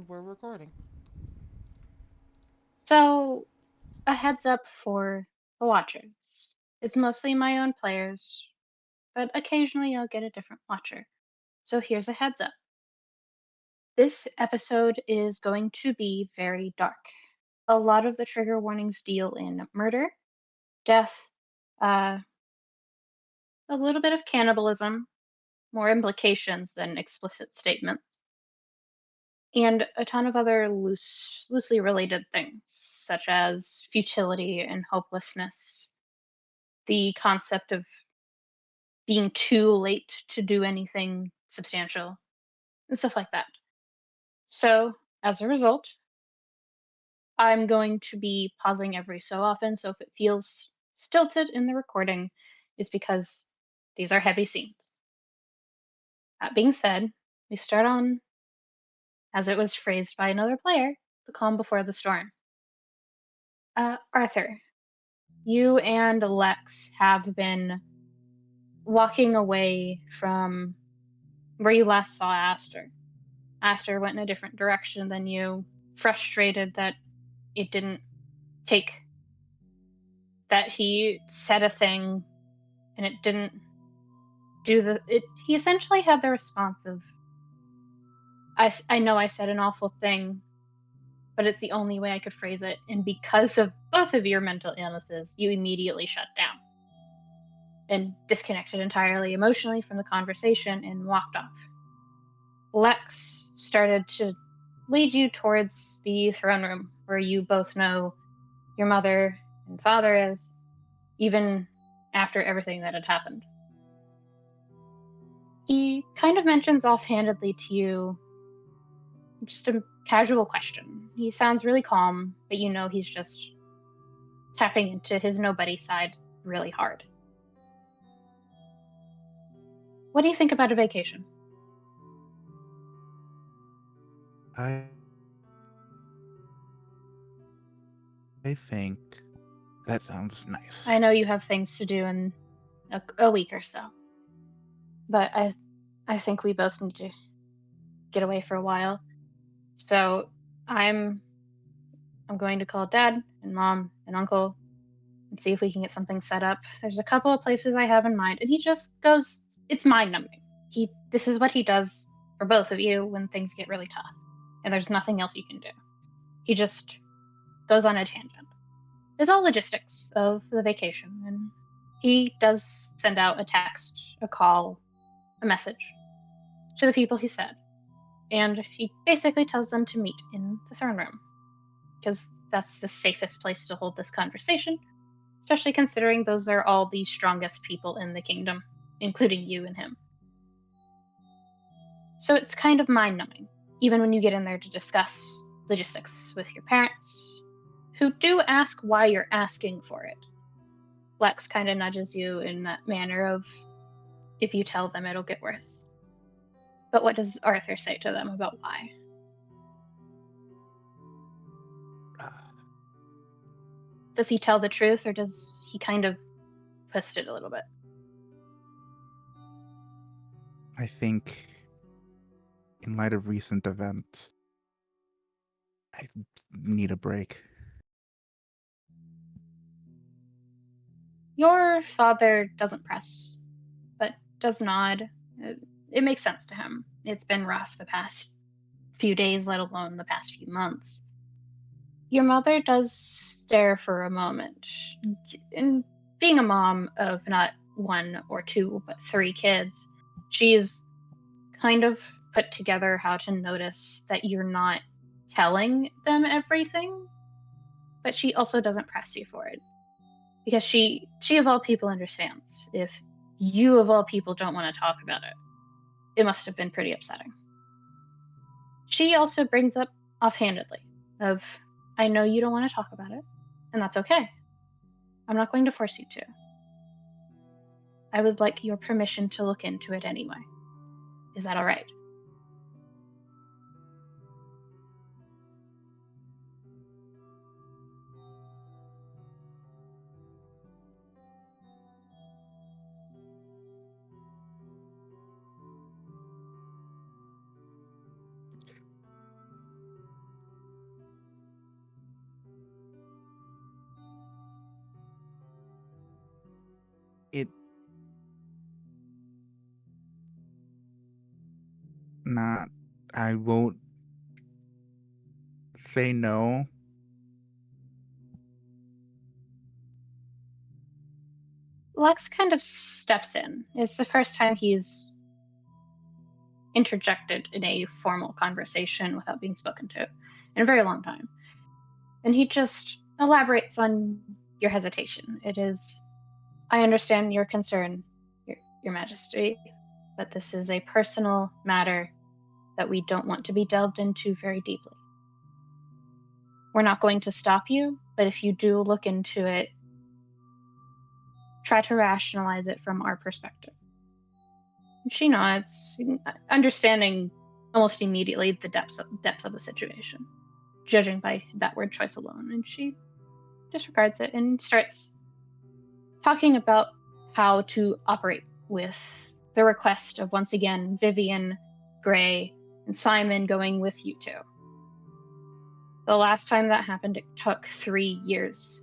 And we're recording. So, a heads up for the watchers. It's mostly my own players, but occasionally I'll get a different watcher. So, here's a heads up. This episode is going to be very dark. A lot of the trigger warnings deal in murder, death, uh, a little bit of cannibalism, more implications than explicit statements, and a ton of other loosely related things, such as futility and hopelessness, the concept of being too late to do anything substantial and stuff like that. So, as a result, I'm going to be pausing every so often. So, if it feels stilted in the recording, it's because these are heavy scenes. That being said, we start on, as it was phrased by another player, the calm before the storm. Arthur, you and Lex have been walking away from where you last saw Aster. Aster went in a different direction than you, frustrated that it didn't take, that he said a thing and it didn't do he essentially had the response of, I know I said an awful thing, but it's the only way I could phrase it. And because of both of your mental illnesses, you immediately shut down and disconnected entirely emotionally from the conversation and walked off. Lex started to lead you towards the throne room where you both know your mother and father is, even after everything that had happened. He kind of mentions offhandedly to you just a casual question. He sounds really calm, but you know he's just tapping into his nobody side really hard. What do you think about a vacation? I I think that sounds nice. I know you have things to do in a week or so, but I think we both need to get away for a while. So I'm I'm going to call dad and mom and uncle and see if we can get something set up. There's a couple of places I have in mind, and he just goes, it's mind numbing. This is what he does for both of you when things get really tough, and there's nothing else you can do. He just goes on a tangent. It's all logistics of the vacation, and he does send out a text, a call, a message to the people he said, and he basically tells them to meet in the throne room because that's the safest place to hold this conversation, especially considering those are all the strongest people in the kingdom, including you and him. So it's kind of mind numbing, even when you get in there to discuss logistics with your parents, who do ask why you're asking for it. Lex kind of nudges you in that manner of, if you tell them, it'll get worse. But what does Arthur say to them about why? Uh, Does he tell the truth or does he kind of twist it a little bit? I think, in light of recent events, I need a break. Your father doesn't press, but does nod. It makes sense to him. It's been rough the past few days, let alone the past few months. Your mother does stare for a moment. And being a mom of not one or two, but three kids, she's kind of put together how to notice that you're not telling them everything, but she also doesn't press you for it because she of all people understands if you of all people don't want to talk about it. It must have been pretty upsetting. She also brings up offhandedly of, I know you don't want to talk about it, and that's okay. I'm not going to force you to. I would like your permission to look into it anyway. Is that all right? not. I won't say no. Lex kind of steps in. It's the first time he's interjected in a formal conversation without being spoken to in a very long time. And he just elaborates on your hesitation. It is, I understand your concern, your Majesty, but this is a personal matter that we don't want to be delved into very deeply. We're not going to stop you, but if you do look into it, try to rationalize it from our perspective. And she nods, understanding almost immediately the depth of the situation, judging by that word choice alone. And she disregards it and starts talking about how to operate with the request of, once again, Vivian, Gray, and Simon going with you two. The last time that happened, it took 3 years.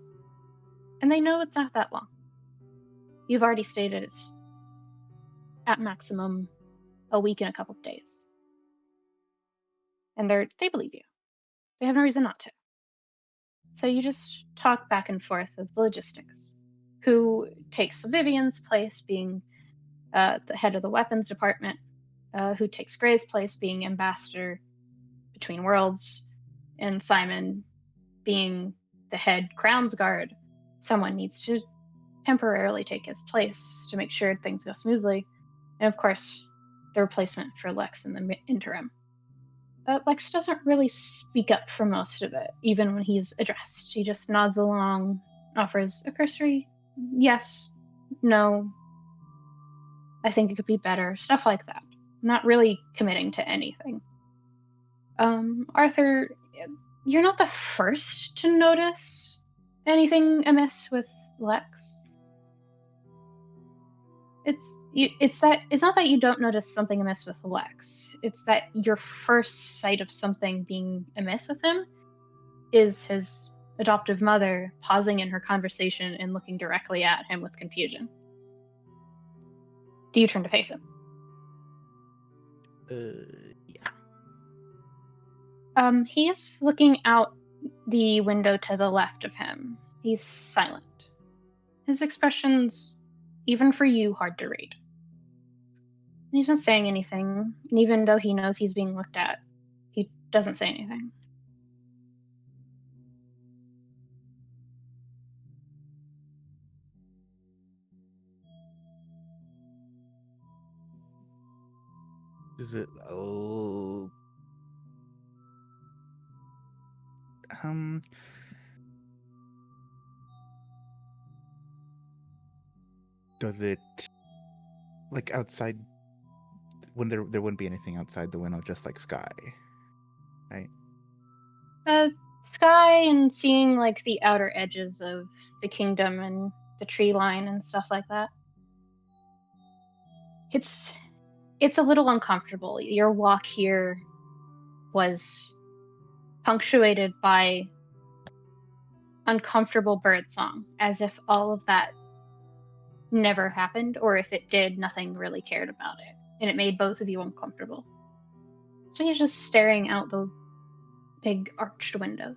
And they know it's not that long. You've already stated it's at maximum a week and a couple of days. And they believe you. They have no reason not to. So you just talk back and forth of the logistics. Who takes Vivian's place, being the head of the weapons department, who takes Gray's place, being ambassador between worlds, and Simon being the head Crown's guard. Someone needs to temporarily take his place to make sure things go smoothly. And of course, the replacement for Lex in the interim. But Lex doesn't really speak up for most of it, even when he's addressed. He just nods along, offers a cursory yes, no, I think it could be better, stuff like that. Not really committing to anything. Arthur, you're not the first to notice anything amiss with Lex. It's not that you don't notice something amiss with Lex. It's that your first sight of something being amiss with him is his adoptive mother pausing in her conversation and looking directly at him with confusion. Do you turn to face him? Yeah. He's looking out the window to the left of him. He's silent. His expression's, even for you, hard to read. He's not saying anything, and even though he knows he's being looked at, he doesn't say anything. Is it? Does it, like, outside, when there wouldn't be anything outside the window, just like sky, right? Sky and seeing like the outer edges of the kingdom and the tree line and stuff like that. It's a little uncomfortable. Your walk here was punctuated by uncomfortable birdsong, as if all of that never happened, or if it did, nothing really cared about it. And it made both of you uncomfortable. So he's just staring out the big arched windows.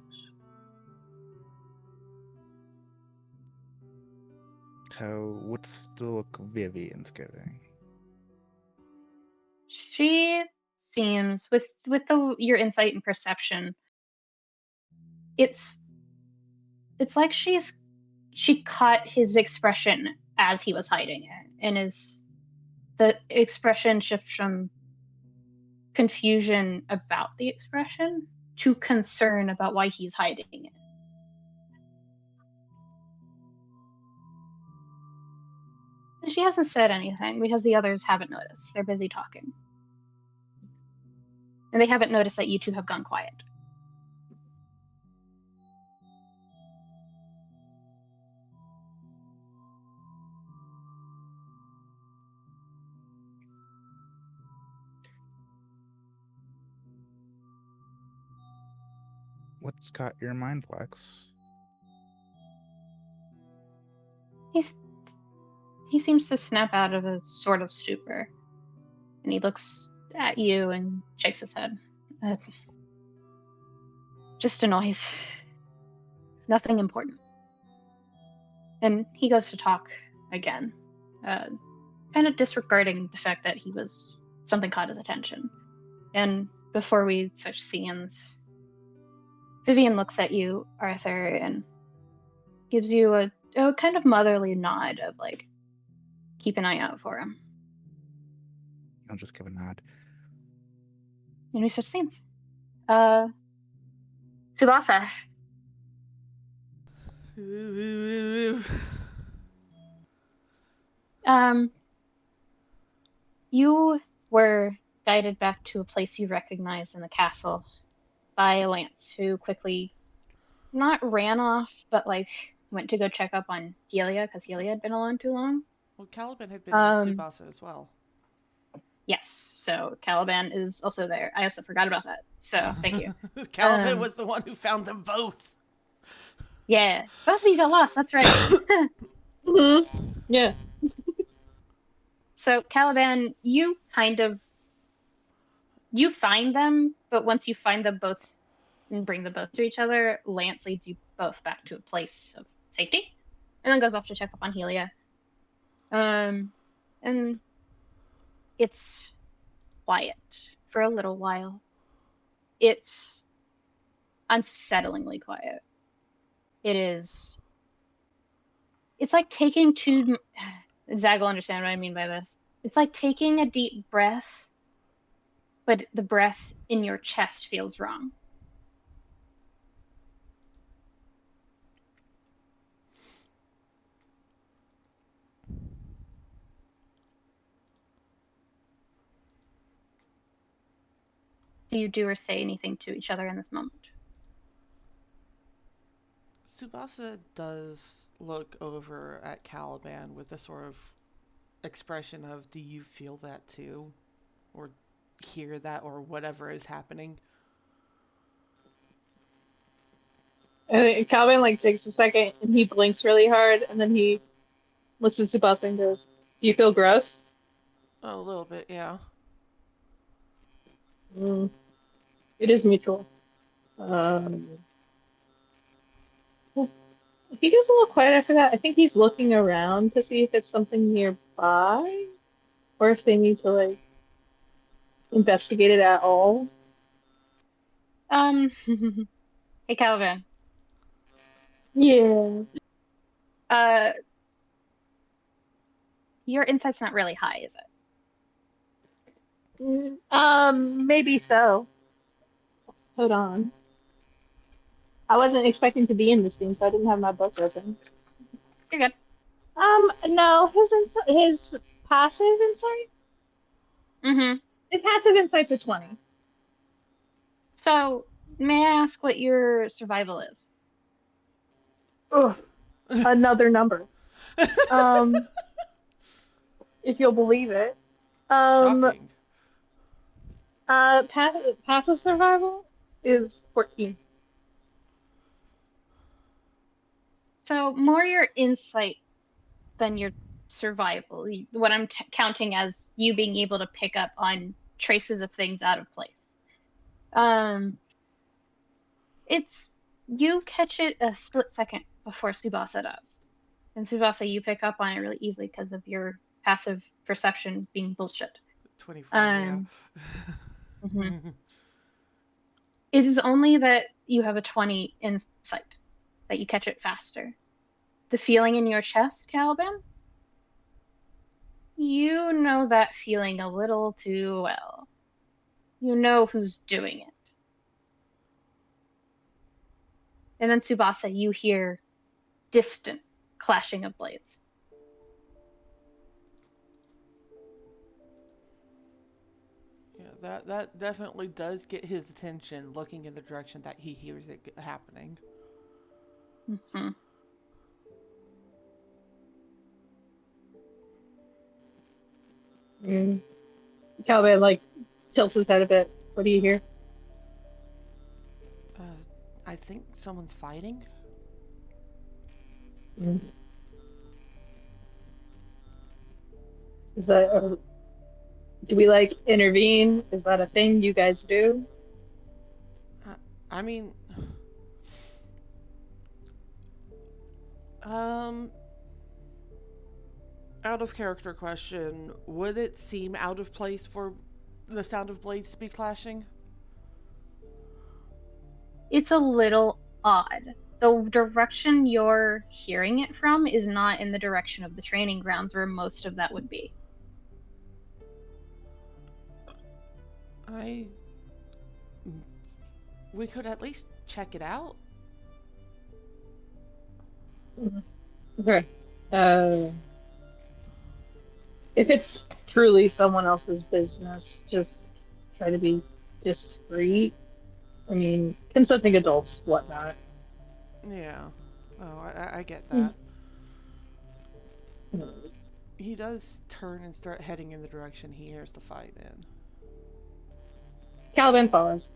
What's the look Vivian's giving? She seems, with your insight and perception, it's like she caught his expression as he was hiding it, and the expression shifts from confusion about the expression to concern about why he's hiding it. She hasn't said anything because the others haven't noticed. They're busy talking. And they haven't noticed that you two have gone quiet. What's got your mind, Lex? He seems to snap out of a sort of stupor. And he looks at you and shakes his head. Uh, just a noise. Nothing important. And he goes to talk again, uh, kind of disregarding the fact that something caught his attention. And before we switch scenes, Vivian looks at you, Arthur, and gives you a kind of motherly nod of like, keep an eye out for him. I'll just give a nod. And we switch scenes. Uh, Tsubasa. Um, you were guided back to a place you recognize in the castle by Lance, who quickly not ran off, but like went to go check up on Helia because Helia had been alone too long. Well, Caliban had been with Um, Tsubasa as well. yes, so Caliban is also there. I also forgot about that, so thank you. Caliban Um, was the one who found them both. yeah, both of you got lost. That's right. Yeah. So Caliban, you find them, but once you find them both and bring them both to each other, Lance leads you both back to a place of safety, and then goes off to check up on Helia. Um, and it's quiet for a little while. It's unsettlingly quiet. It is. It's like taking two. Zag will understand what I mean by this. It's like taking a deep breath, but the breath in your chest feels wrong. Do you do or say anything to each other in this moment? Tsubasa does look over at Caliban with a sort of expression of, do you feel that too? Or hear that, or whatever is happening? And Calvin like takes a second and he blinks really hard and then he listens to Buster and goes, "Do you feel gross?" A little bit, yeah. Mm, it is mutual. If he gets a little quiet after that, I think he's looking around to see if it's something nearby or if they need to like investigate it at all. Um, hey Caliban. Yeah. Uh, your insight's not really high, is it? Maybe so. Hold on. I wasn't expecting to be in this scene, so I didn't have my book open. You're good. No, his passive insight. Mm-hmm. His passive insight's a 20. So, may I ask what your survival is? Ugh, another number. Um, if you'll believe it. Um, Shocking. passive survival is 14. So, more your insight than your survival. What I'm counting as you being able to pick up on traces of things out of place. Um, it's you catch it a split second before Tsubasa does. And Tsubasa, you pick up on it really easily because of your passive perception being bullshit. 24, yeah. Um, mhm. It is only that you have a 20 insight that you catch it faster. The feeling in your chest, Caliban, you know that feeling a little too well. You know who's doing it. And then Tsubasa, you hear distant clashing of blades. Yeah, that definitely does get his attention, looking in the direction that he hears it happening. Hmm. Mm. Calvin like tilts his head a bit. What do you hear? Uh, I think someone's fighting. Mm. Is that Do we like intervene? Is that a thing you guys do? I mean, um, out of character question, would it seem out of place for the sound of blades to be clashing? It's a little odd. The direction you're hearing it from is not in the direction of the training grounds where most of that would be. I. We could at least check it out. Okay. If it's truly someone else's business, just try to be discreet. I mean, consenting adults, whatnot. Yeah. Oh, I get Mm. that. He does turn and start heading in the direction he hears the fight in. Caliban follows.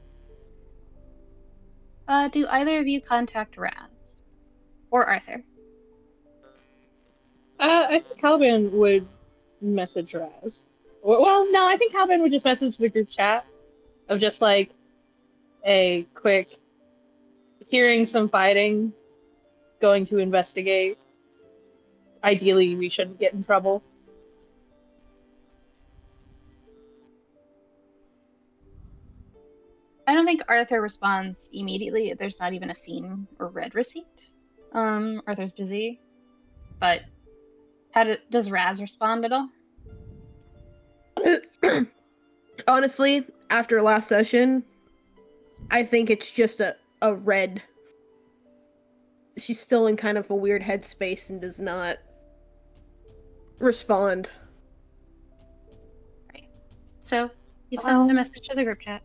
Do either of you contact Razz? Or Arthur? I think Caliban would message Razz. Well, no, I think Caliban would just message the group chat of just like a quick hearing some fighting, going to investigate. Ideally, we shouldn't get in trouble. I don't think Arthur responds immediately. There's not even a scene or read receipt. Arthur's busy. But does Razz respond at all? Honestly, after last session, I think it's just a red. She's still in kind of a weird headspace and does not respond. Right. So you've sent a message to the group chat.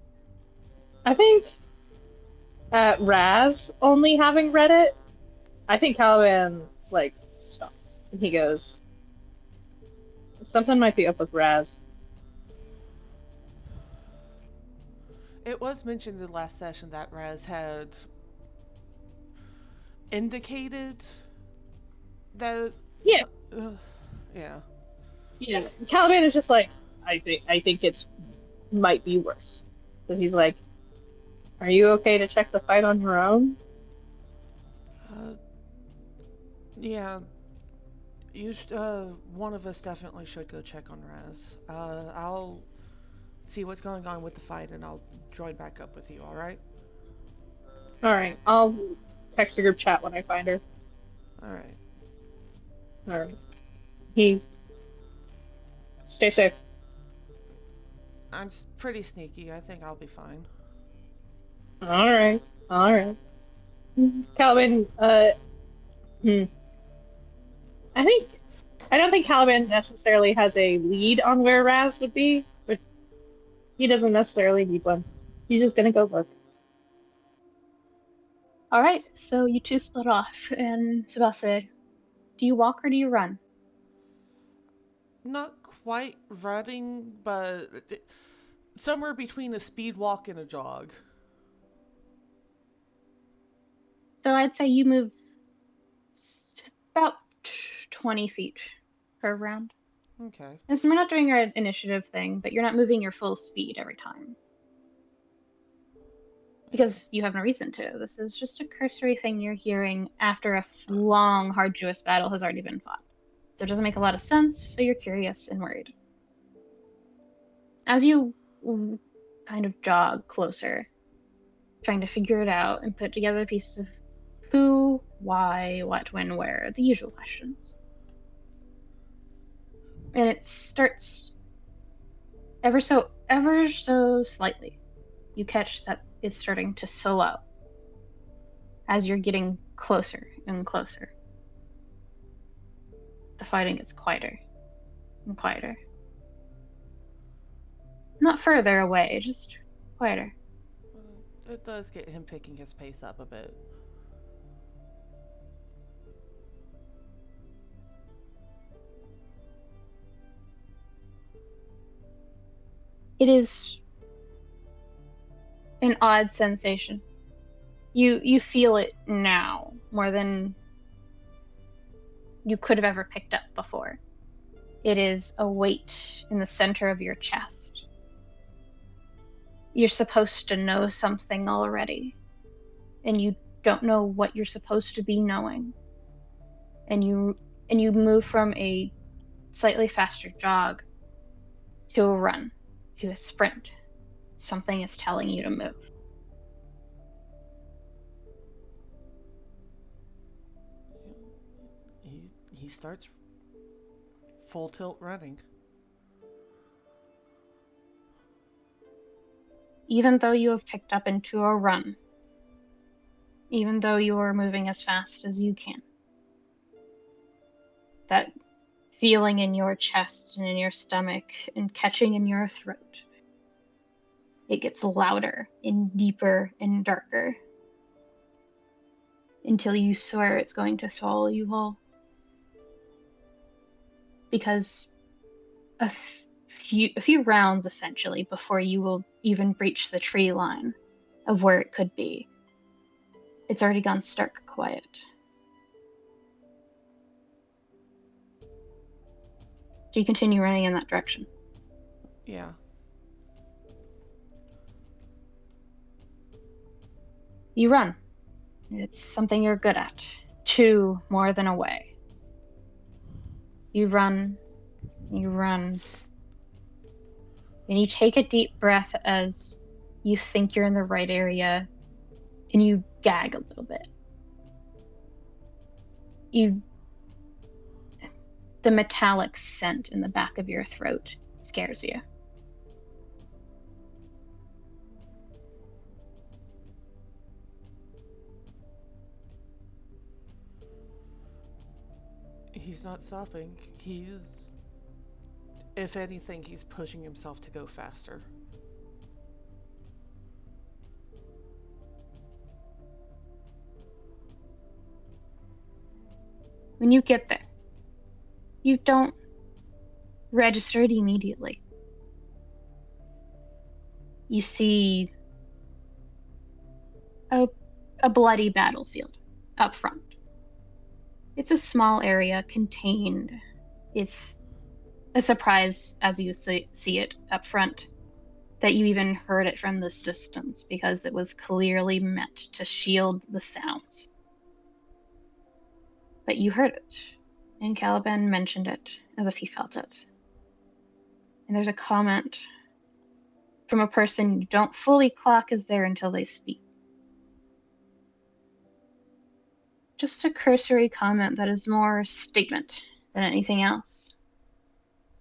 I think Razz only having read it, I think Caliban like stops and he goes, "Something might be up with Razz." It was mentioned in the last session that Razz had indicated that. Yeah, Yeah. yeah. Caliban is just like, I think it's might be worse. So he's like, "Are you okay to check the fight on your own?" Uh, yeah. One of us definitely should go check on Raz. I'll see what's going on with the fight and I'll join back up with you, alright? All right, I'll text the group chat when I find her. Alright. All right. He stay safe. I'm pretty sneaky. I think I'll be fine. All right. All right. Calvin, hmm. I don't think Caliban necessarily has a lead on where Raz would be, but he doesn't necessarily need one. He's just gonna go look. All right, so you two split off, and Tsubasa, do you walk or do you run? Not quite running, but somewhere between a speed walk and a jog. So I'd say you move about 20 feet per round. Okay. Because we're not doing our initiative thing, but you're not moving your full speed every time. Because you have no reason to. This is just a cursory thing you're hearing after a long, arduous battle has already been fought. So it doesn't make a lot of sense, so you're curious and worried. As you kind of jog closer, trying to figure it out and put together pieces of who, why, what, when, where, the usual questions. And it starts ever so slightly. You catch that it's starting to slow as you're getting closer and closer. The fighting gets quieter and quieter. Not further away, just quieter. It does get him picking his pace up a bit. It is an odd sensation. You feel it now more than you could have ever picked up before. It is a weight in the center of your chest. You're supposed to know something already, and you don't know what you're supposed to be knowing. And you move from a slightly faster jog to a run, to a sprint. Something is telling you to move. He starts full tilt running. Even though you have picked up into a run, even though you are moving as fast as you can, that feeling in your chest and in your stomach and catching in your throat, it gets louder and deeper and darker until you swear it's going to swallow you whole. Because a few rounds, essentially, before you will even breach the tree line of where it could be, it's already gone stark quiet. So you continue running in that direction. Yeah. You run. It's something you're good at. Two more than away. You run, and you take a deep breath as you think you're in the right area, and you gag a little bit. The metallic scent in the back of your throat scares you. He's not stopping. If anything, he's pushing himself to go faster. When you get there, you don't register it immediately. You see a bloody battlefield up front. It's a small area contained. It's a surprise as you see it up front that you even heard it from this distance, because it was clearly meant to shield the sounds. But you heard it, and Caliban mentioned it as if he felt it. And there's a comment from a person you don't fully clock is there until they speak. Just a cursory comment that is more statement than anything else.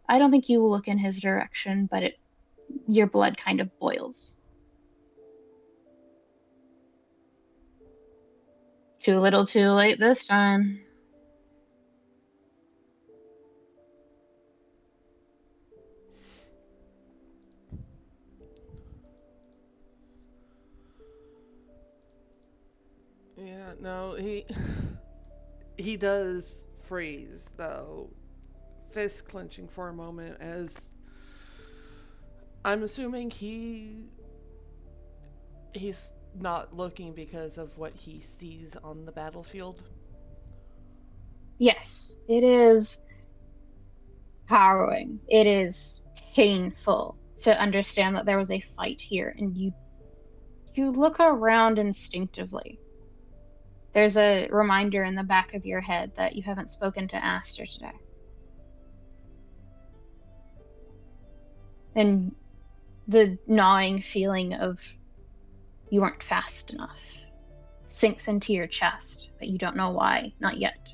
I don't think you will look in his direction, but your blood kind of boils. Too little too late this time. Yeah, no, he does freeze though, fist clenching for a moment, as I'm assuming he's not looking because of what he sees on the battlefield. Yes, it is harrowing. It is painful to understand that there was a fight here, and you look around instinctively. There's a reminder in the back of your head that you haven't spoken to Aster today. And the gnawing feeling of you weren't fast enough sinks into your chest, but you don't know why, not yet.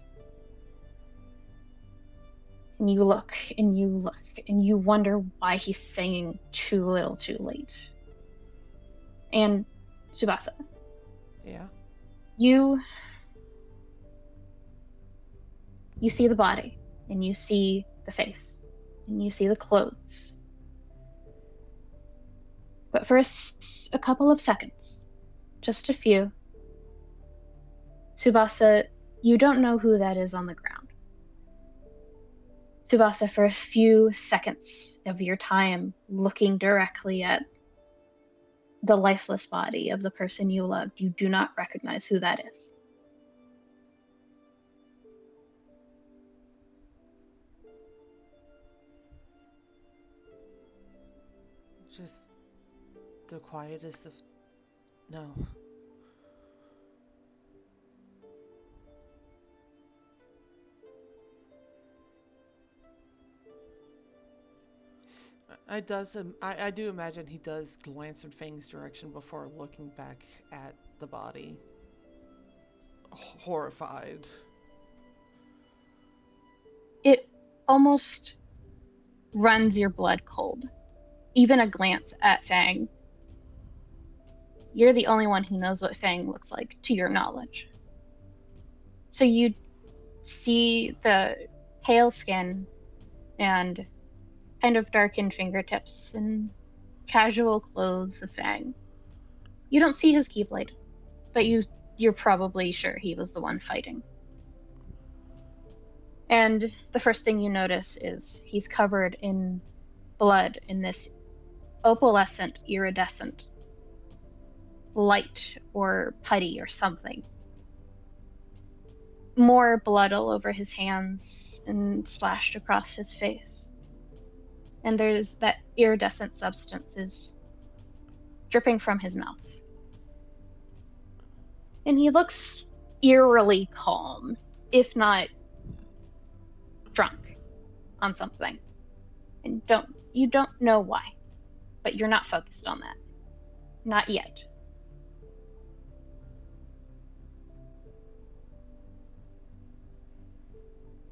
And you look, and you look, and you wonder why he's saying too little too late. And Tsubasa. Yeah. You see the body, and you see the face, and you see the clothes. But for a couple of seconds, just a few, Tsubasa, you don't know who that is on the ground. Tsubasa, for a few seconds of your time looking directly at the lifeless body of the person you loved, you do not recognize who that is. Just the quietest of... No. I do imagine he does glance in Fang's direction before looking back at the body. Horrified. It almost runs your blood cold. Even a glance at Fang. You're the only one who knows what Fang looks like, to your knowledge. So you see the pale skin and kind of darkened fingertips and casual clothes of Fang. You don't see his keyblade, but you're probably sure he was the one fighting. And the first thing you notice is he's covered in blood in this opalescent, iridescent light or putty or something. More blood all over his hands and splashed across his face. And there's that iridescent substance is dripping from his mouth. And he looks eerily calm, if not drunk on something. And you don't know why, but you're not focused on that. Not yet.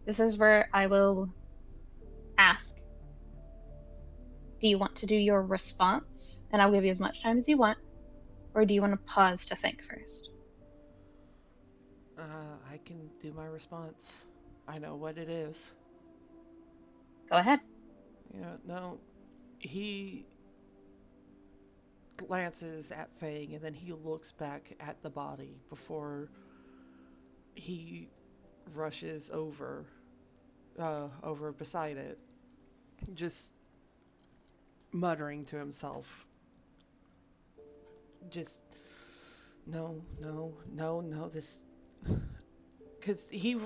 This is where I will ask, do you want to do your response? And I'll give you as much time as you want. Or do you want to pause to think first? I can do my response. I know what it is. Go ahead. Yeah, no. He glances at Fang and then he looks back at the body before he rushes over beside it, just muttering to himself. Just no, this, because he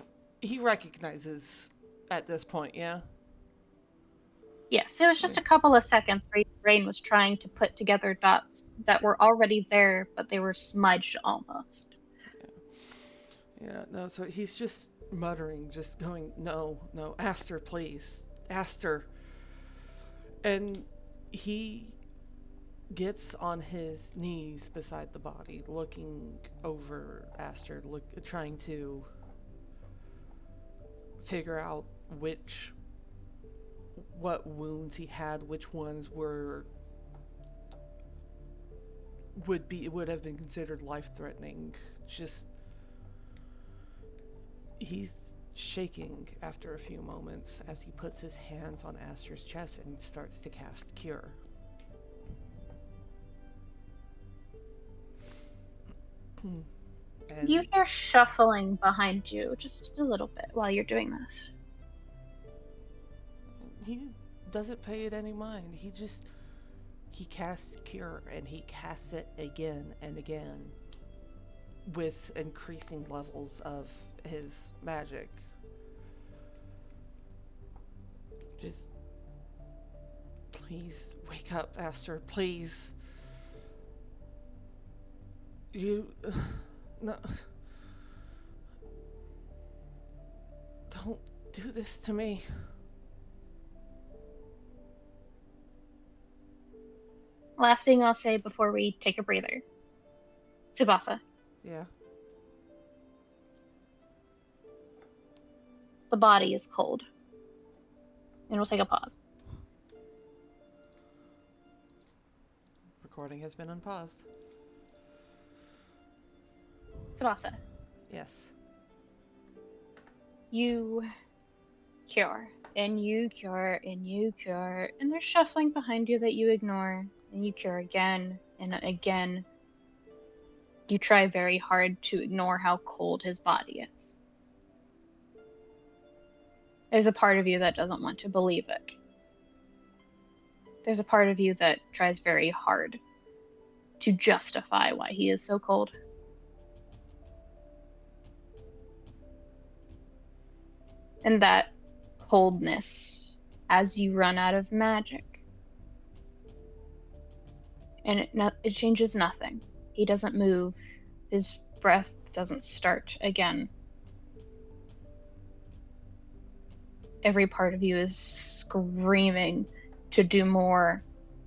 recognizes at this point, yeah. Yes, it was just a couple of seconds where your brain was trying to put together dots that were already there, but they were smudged almost. Yeah, no, so he's just muttering, just going, no, Aster, please, Aster. And he gets on his knees beside the body, looking over Aster, trying to figure out what wounds he had, which ones would have been considered life-threatening. Just he's shaking after a few moments as he puts his hands on Aster's chest and starts to cast Cure. And You hear shuffling behind you just a little bit while you're doing this. he doesn't pay it any mind. He casts Cure and he casts it again and again with increasing levels of his magic. Just please wake up, Aster, please. You no, don't do this to me. Last thing I'll say before we take a breather. Tsubasa, Yeah. the body is cold. And we'll take a pause. Recording has been unpaused. Tsubasa, Yes. you cure, and you cure, and you cure, and there's shuffling behind you that you ignore, and you cure again and again. You try very hard to ignore how cold his body is. There's a part of you that doesn't want to believe it. There's a part of you that tries very hard to justify why he is so cold. And that coldness, as you run out of magic, and it changes nothing. He doesn't move. His breath doesn't start again. Every part of you is screaming to do more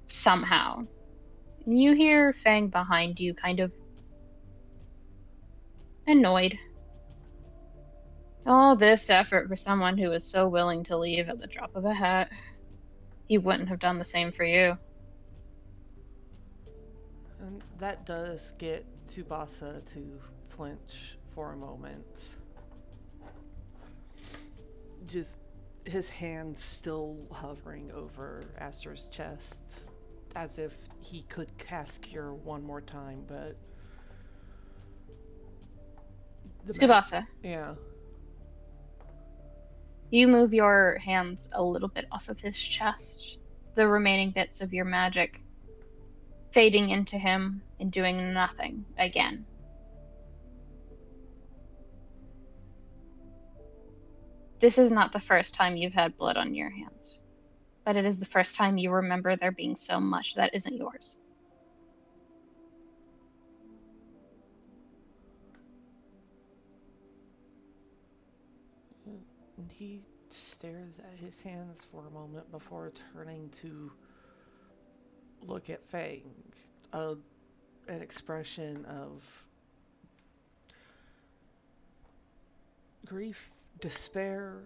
somehow. And you hear Fang behind you, kind of annoyed. All this effort for someone who was so willing to leave at the drop of a hat. He wouldn't have done the same for you. And that does get Tsubasa to flinch for a moment. Just his hand still hovering over Aster's chest, as if he could cast Cure one more time, but... Tsubasa. Yeah. You move your hands a little bit off of his chest, the remaining bits of your magic fading into him and doing nothing again. This is not the first time you've had blood on your hands, but it is the first time you remember there being so much that isn't yours. And he stares at his hands for a moment before turning to look at Fang. An expression of grief, despair,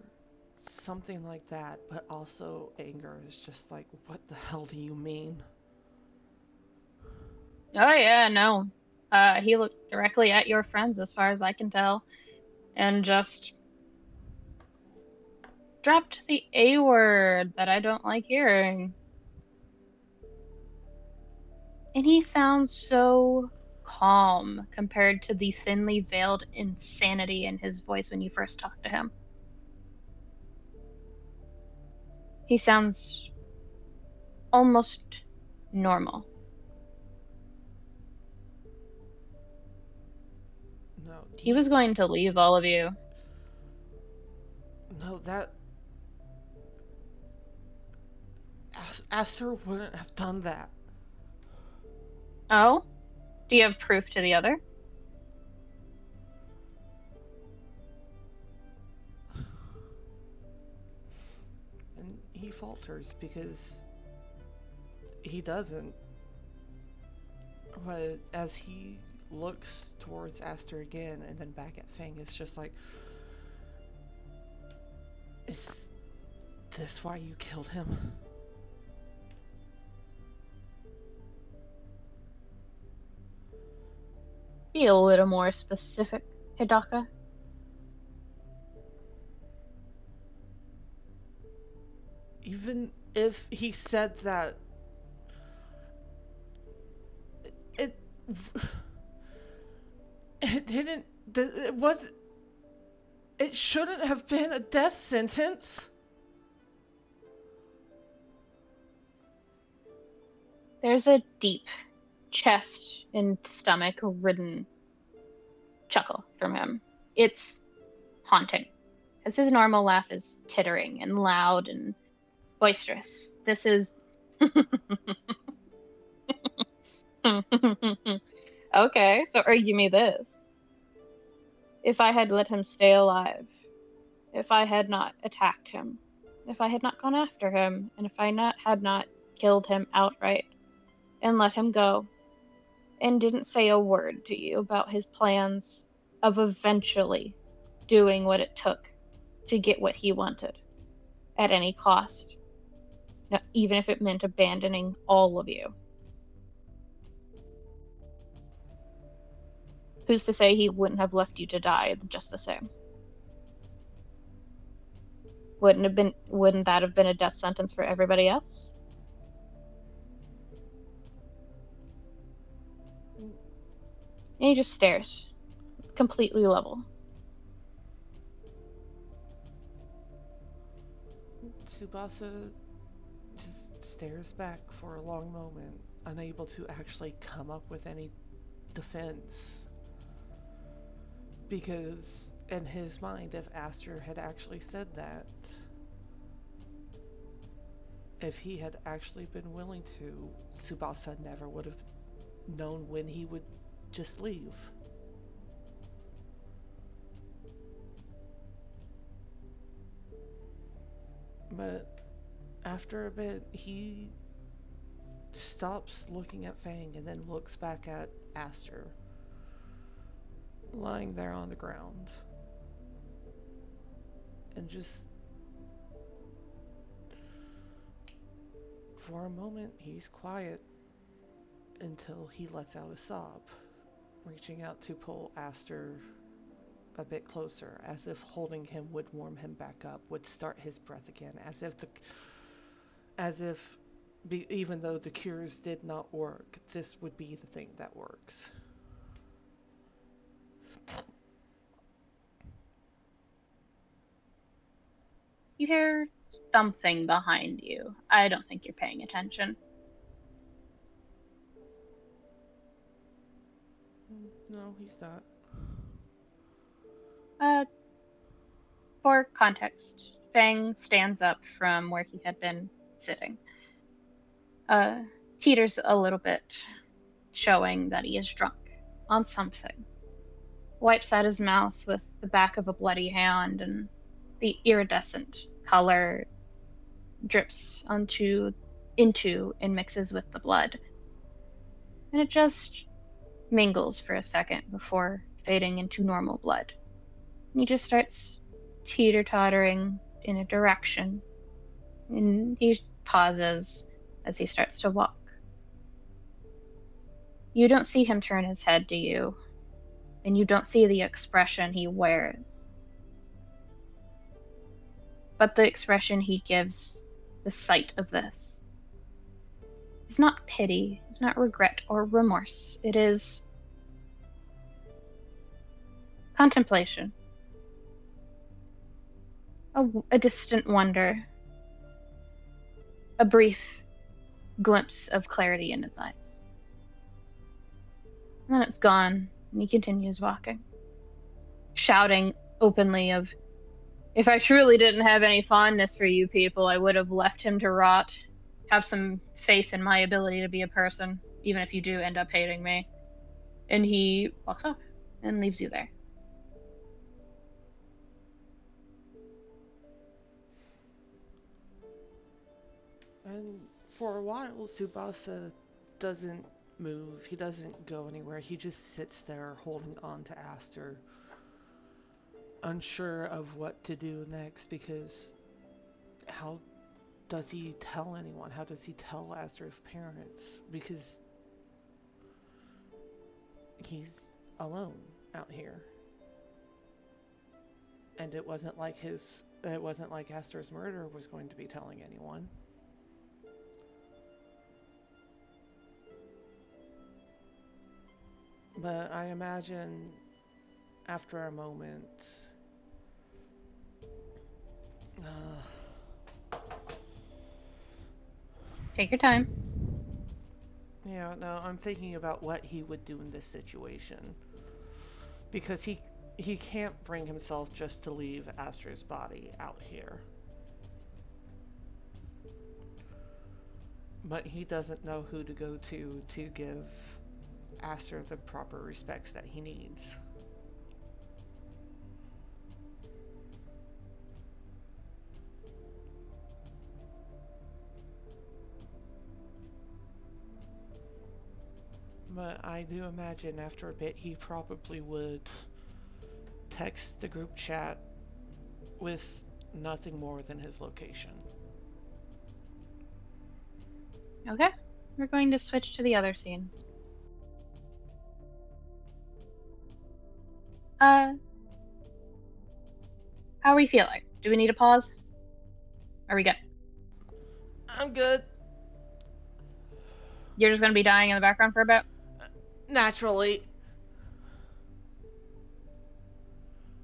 something like that, but also anger. Is just like, what the hell do you mean? Oh yeah, no. He looked directly at your friends as far as I can tell, and just dropped the A word that I don't like hearing. And he sounds so calm compared to the thinly veiled insanity in his voice when you first talked to him. He sounds almost normal. No, He was going to leave all of you. No, that... Aster wouldn't have done that. Oh? Do you have proof to the other? And he falters because he doesn't. But as he looks towards Aster again and then back at Fang, it's just like, is this why you killed him? Be a little more specific, Hidaka. Even if he said that, it didn't, it shouldn't have been a death sentence. There's a deep chest and stomach ridden chuckle from him. It's haunting, because his normal laugh is tittering and loud and boisterous. This is... Okay, so argue me this. If I had let him stay alive, if I had not attacked him, if I had not gone after him, and if I had not killed him outright and let him go, and didn't say a word to you about his plans of eventually doing what it took to get what he wanted at any cost, even if it meant abandoning all of you. Who's to say he wouldn't have left you to die just the same? Wouldn't that have been a death sentence for everybody else? And he just stares, completely level. Tsubasa just stares back for a long moment, unable to actually come up with any defense. Because in his mind, if Aster had actually said that, if he had actually been willing to, Tsubasa never would have known when he would just leave. But after a bit, he stops looking at Fang and then looks back at Aster, lying there on the ground. And just, for a moment, he's quiet until he lets out a sob, reaching out to pull Aster a bit closer, as if holding him would warm him back up, would start his breath again, even though the cures did not work, this would be the thing that works. You hear something behind you. I don't think you're paying attention. No, he's not. For context, Fang stands up from where he had been sitting. Teeters a little bit, showing that he is drunk on something. Wipes at his mouth with the back of a bloody hand, and the iridescent color drips into and mixes with the blood. And it just mingles for a second before fading into normal blood. And he just starts teeter-tottering in a direction. And he pauses as he starts to walk. You don't see him turn his head to you, and you don't see the expression he wears. But the expression he gives the sight of this is not pity, it's not regret or remorse. It is contemplation. A distant wonder. A brief glimpse of clarity in his eyes. And then it's gone, and he continues walking, shouting openly of, "If I truly didn't have any fondness for you people, I would have left him to rot. Have some faith in my ability to be a person, even if you do end up hating me." And he walks off and leaves you there. And for a while, Tsubasa doesn't move. He doesn't go anywhere. He just sits there holding on to Aster, unsure of what to do next, because how does he tell anyone? How does he tell Aster's parents? Because he's alone out here. And it wasn't like Aster's murder was going to be telling anyone. But I imagine after a moment, Take your time. yeah, no, I'm thinking about what he would do in this situation. Because he can't bring himself just to leave Aster's body out here. But he doesn't know who to go to give Aster the proper respects that he needs. But I do imagine after a bit he probably would text the group chat with nothing more than his location. Okay, we're going to switch to the other scene. How are we feeling? Do we need a pause? Are we good? I'm good. You're just gonna be dying in the background for a bit? Naturally.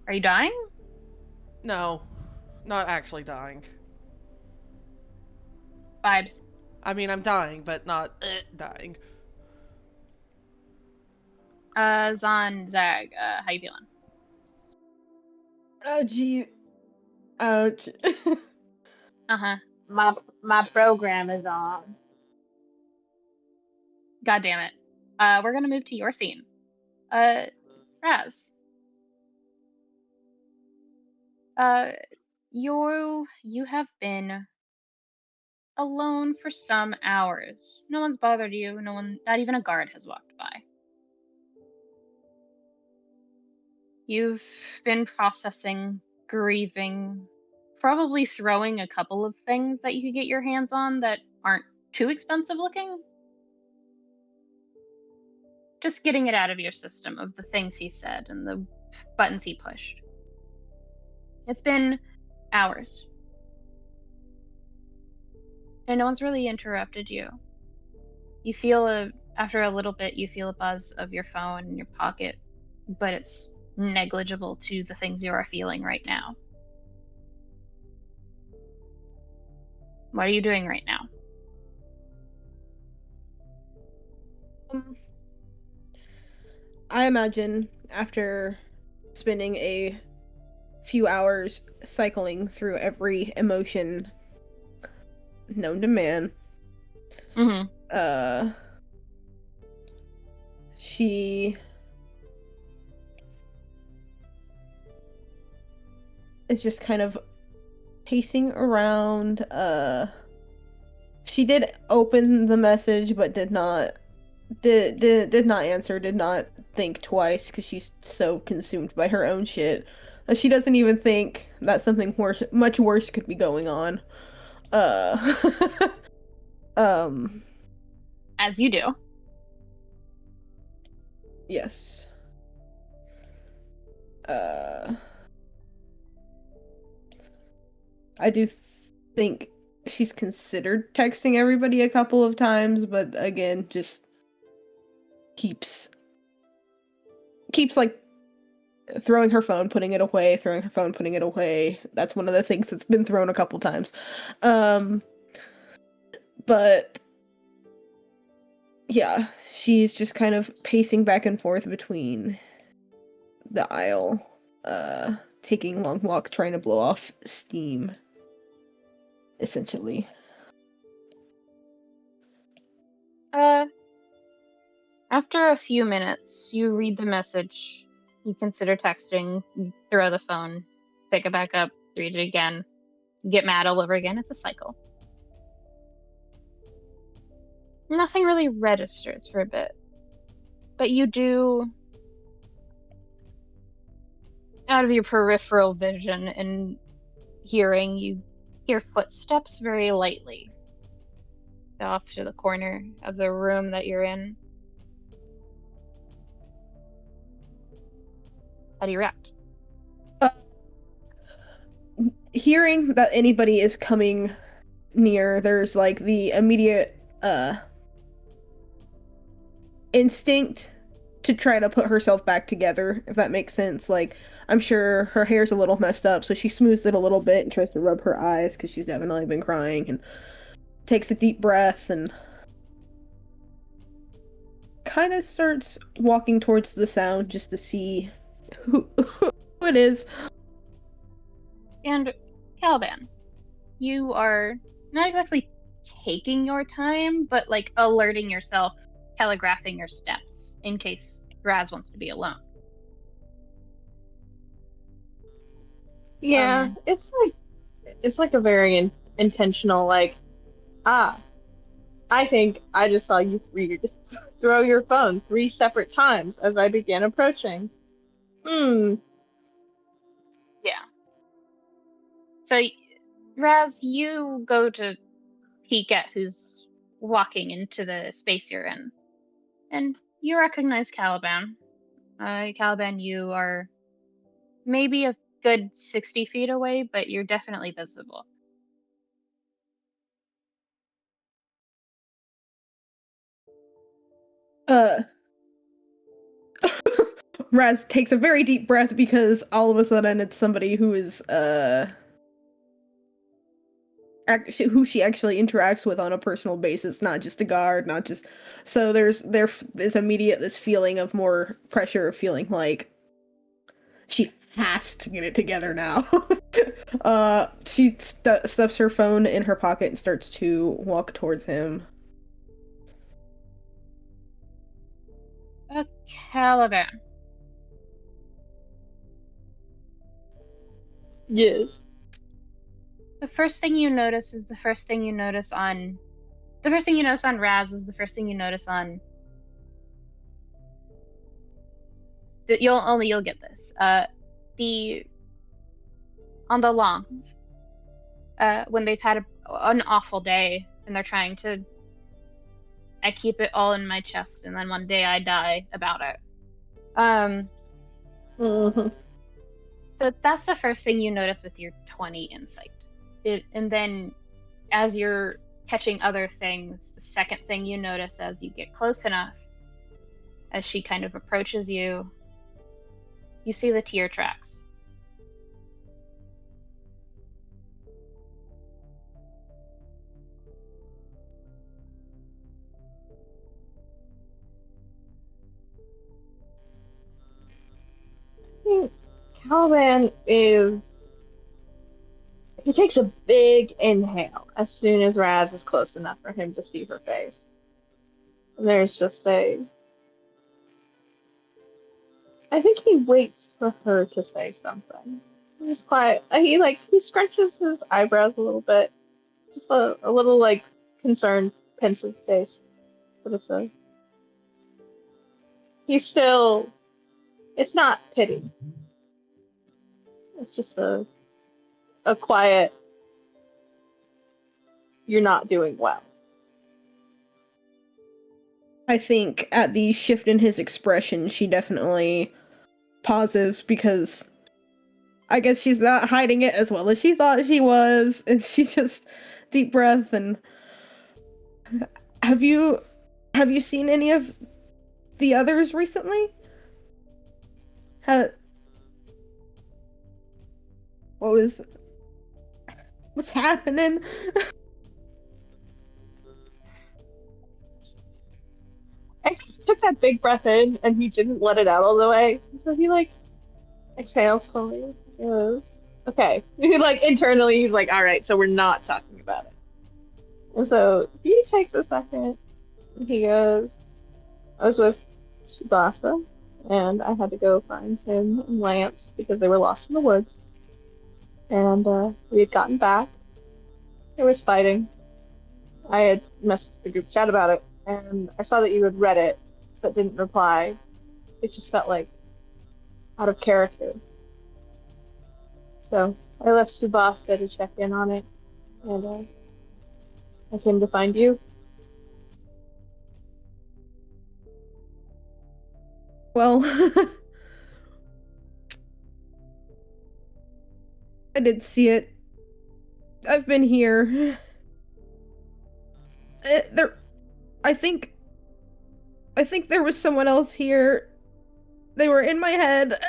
Are you dying? No, not actually dying. Vibes. I mean, I'm dying, but not dying. Zan, Zag, how you feeling? Oh, gee. Ouch. Uh-huh. my program is on. God damn it. We're gonna move to your scene. Razz. You have been alone for some hours. No one's bothered you. No one, not even a guard has walked by. You've been processing, grieving, probably throwing a couple of things that you could get your hands on that aren't too expensive looking. Just getting it out of your system of the things he said and the buttons he pushed. It's been hours. And no one's really interrupted you. You feel after a little bit, you feel a buzz of your phone in your pocket, but it's negligible to the things you are feeling right now. What are you doing right now? I imagine after spending a few hours cycling through every emotion known to man, she is just kind of pacing around. She did open the message, but did not answer, did not think twice, because she's so consumed by her own shit. She doesn't even think that something much worse could be going on. As you do. Yes. I do think she's considered texting everybody a couple of times, but again, just keeps like throwing her phone, putting it away, throwing her phone, putting it away. That's one of the things that's been thrown a couple times. But yeah, she's just kind of pacing back and forth between the aisle, taking long walks, trying to blow off steam, essentially. After a few minutes, you read the message, you consider texting, you throw the phone, pick it back up, read it again, get mad all over again. It's a cycle. Nothing really registers for a bit. But you do, out of your peripheral vision and hearing, you hear footsteps very lightly off to the corner of the room that you're in. How do you react? Hearing that anybody is coming near, there's like the immediate instinct to try to put herself back together, if that makes sense. Like, I'm sure her hair's a little messed up, so she smooths it a little bit and tries to rub her eyes because she's definitely been crying, and takes a deep breath and kind of starts walking towards the sound just to see who it is. And Caliban, you are not exactly taking your time, but like alerting yourself, telegraphing your steps in case Razz wants to be alone. Yeah, it's like a very intentional, like, I think I just saw you three just throw your phone 3 separate times as I began approaching. Yeah. So, Razz, you go to peek at who's walking into the space you're in, and you recognize Caliban. Caliban, you are maybe a good 60 feet away, but you're definitely visible. Razz takes a very deep breath because all of a sudden it's somebody who is who she actually interacts with on a personal basis, not just a guard, not just. So there's immediate this feeling of more pressure, feeling like she has to get it together now. She stuffs her phone in her pocket and starts to walk towards him. Caliban. Yes. The first thing you notice is the first thing you notice on. The first thing you notice on Razz is the first thing you notice on. You'll get this. The on the lawns. When they've had an awful day and they're trying to. I keep it all in my chest, and then one day I die about it. Mm-hmm. So that's the first thing you notice with your 20 insight. And then as you're catching other things, the second thing you notice as you get close enough, as she kind of approaches you, you see the tear tracks. Caliban is. He takes a big inhale as soon as Razz is close enough for him to see her face. And there's just a. I think he waits for her to say something. He's quiet. He scrunches his eyebrows a little bit, just a little like concerned, pensive face. But he's still. It's not pity. It's just a quiet. You're not doing well. I think at the shift in his expression, she definitely pauses because I guess she's not hiding it as well as she thought she was, and she just deep breath and have you seen any of the others recently? What's happening? I took that big breath in and he didn't let it out all the way. So he like exhales slowly. He goes, okay. Like internally he's like, all right, so we're not talking about it. And so he takes a second and he goes, I was with Tsubasa and I had to go find him and Lance because they were lost in the woods. And we had gotten back. There was fighting. I had messaged the group chat about it, and I saw that you had read it, but didn't reply. It just felt like out of character. So I left Tsubasa to check in on it, and I came to find you. Well, I did see it. I've been here. I think there was someone else here. They were in my head.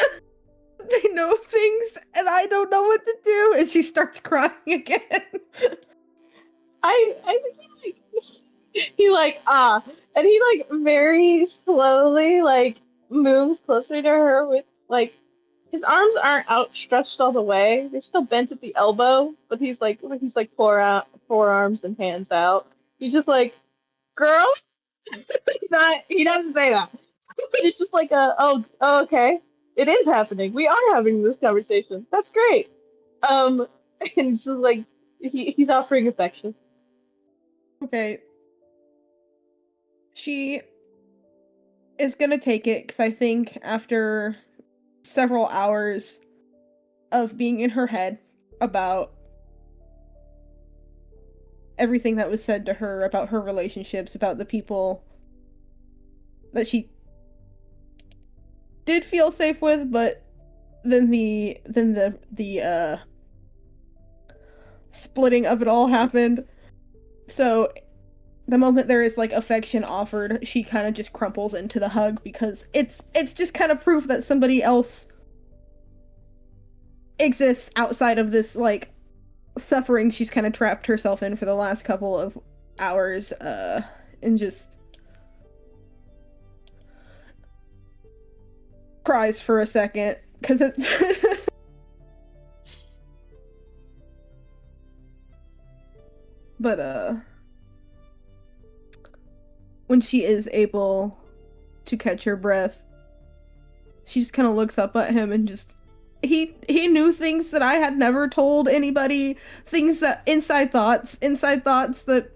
They know things, and I don't know what to do. And she starts crying again. I think and he like very slowly like moves closer to her with like his arms aren't outstretched all the way. They're still bent at the elbow, but he's like forearms and hands out. He's just like, girl. He doesn't say that. It's just like okay. It is happening. We are having this conversation. That's great. Um and it's just like he's offering affection. Okay. She is gonna take it because I think after several hours of being in her head about everything that was said to her, about her relationships, about the people that she did feel safe with, but then the splitting of it all happened. So the moment there is like affection offered, she kind of just crumples into the hug because it's just kind of proof that somebody else exists outside of this like suffering she's kind of trapped herself in for the last couple of hours, and just cries for a second because it's But when she is able to catch her breath, she just kind of looks up at him and just he knew things that I had never told anybody, things that inside thoughts that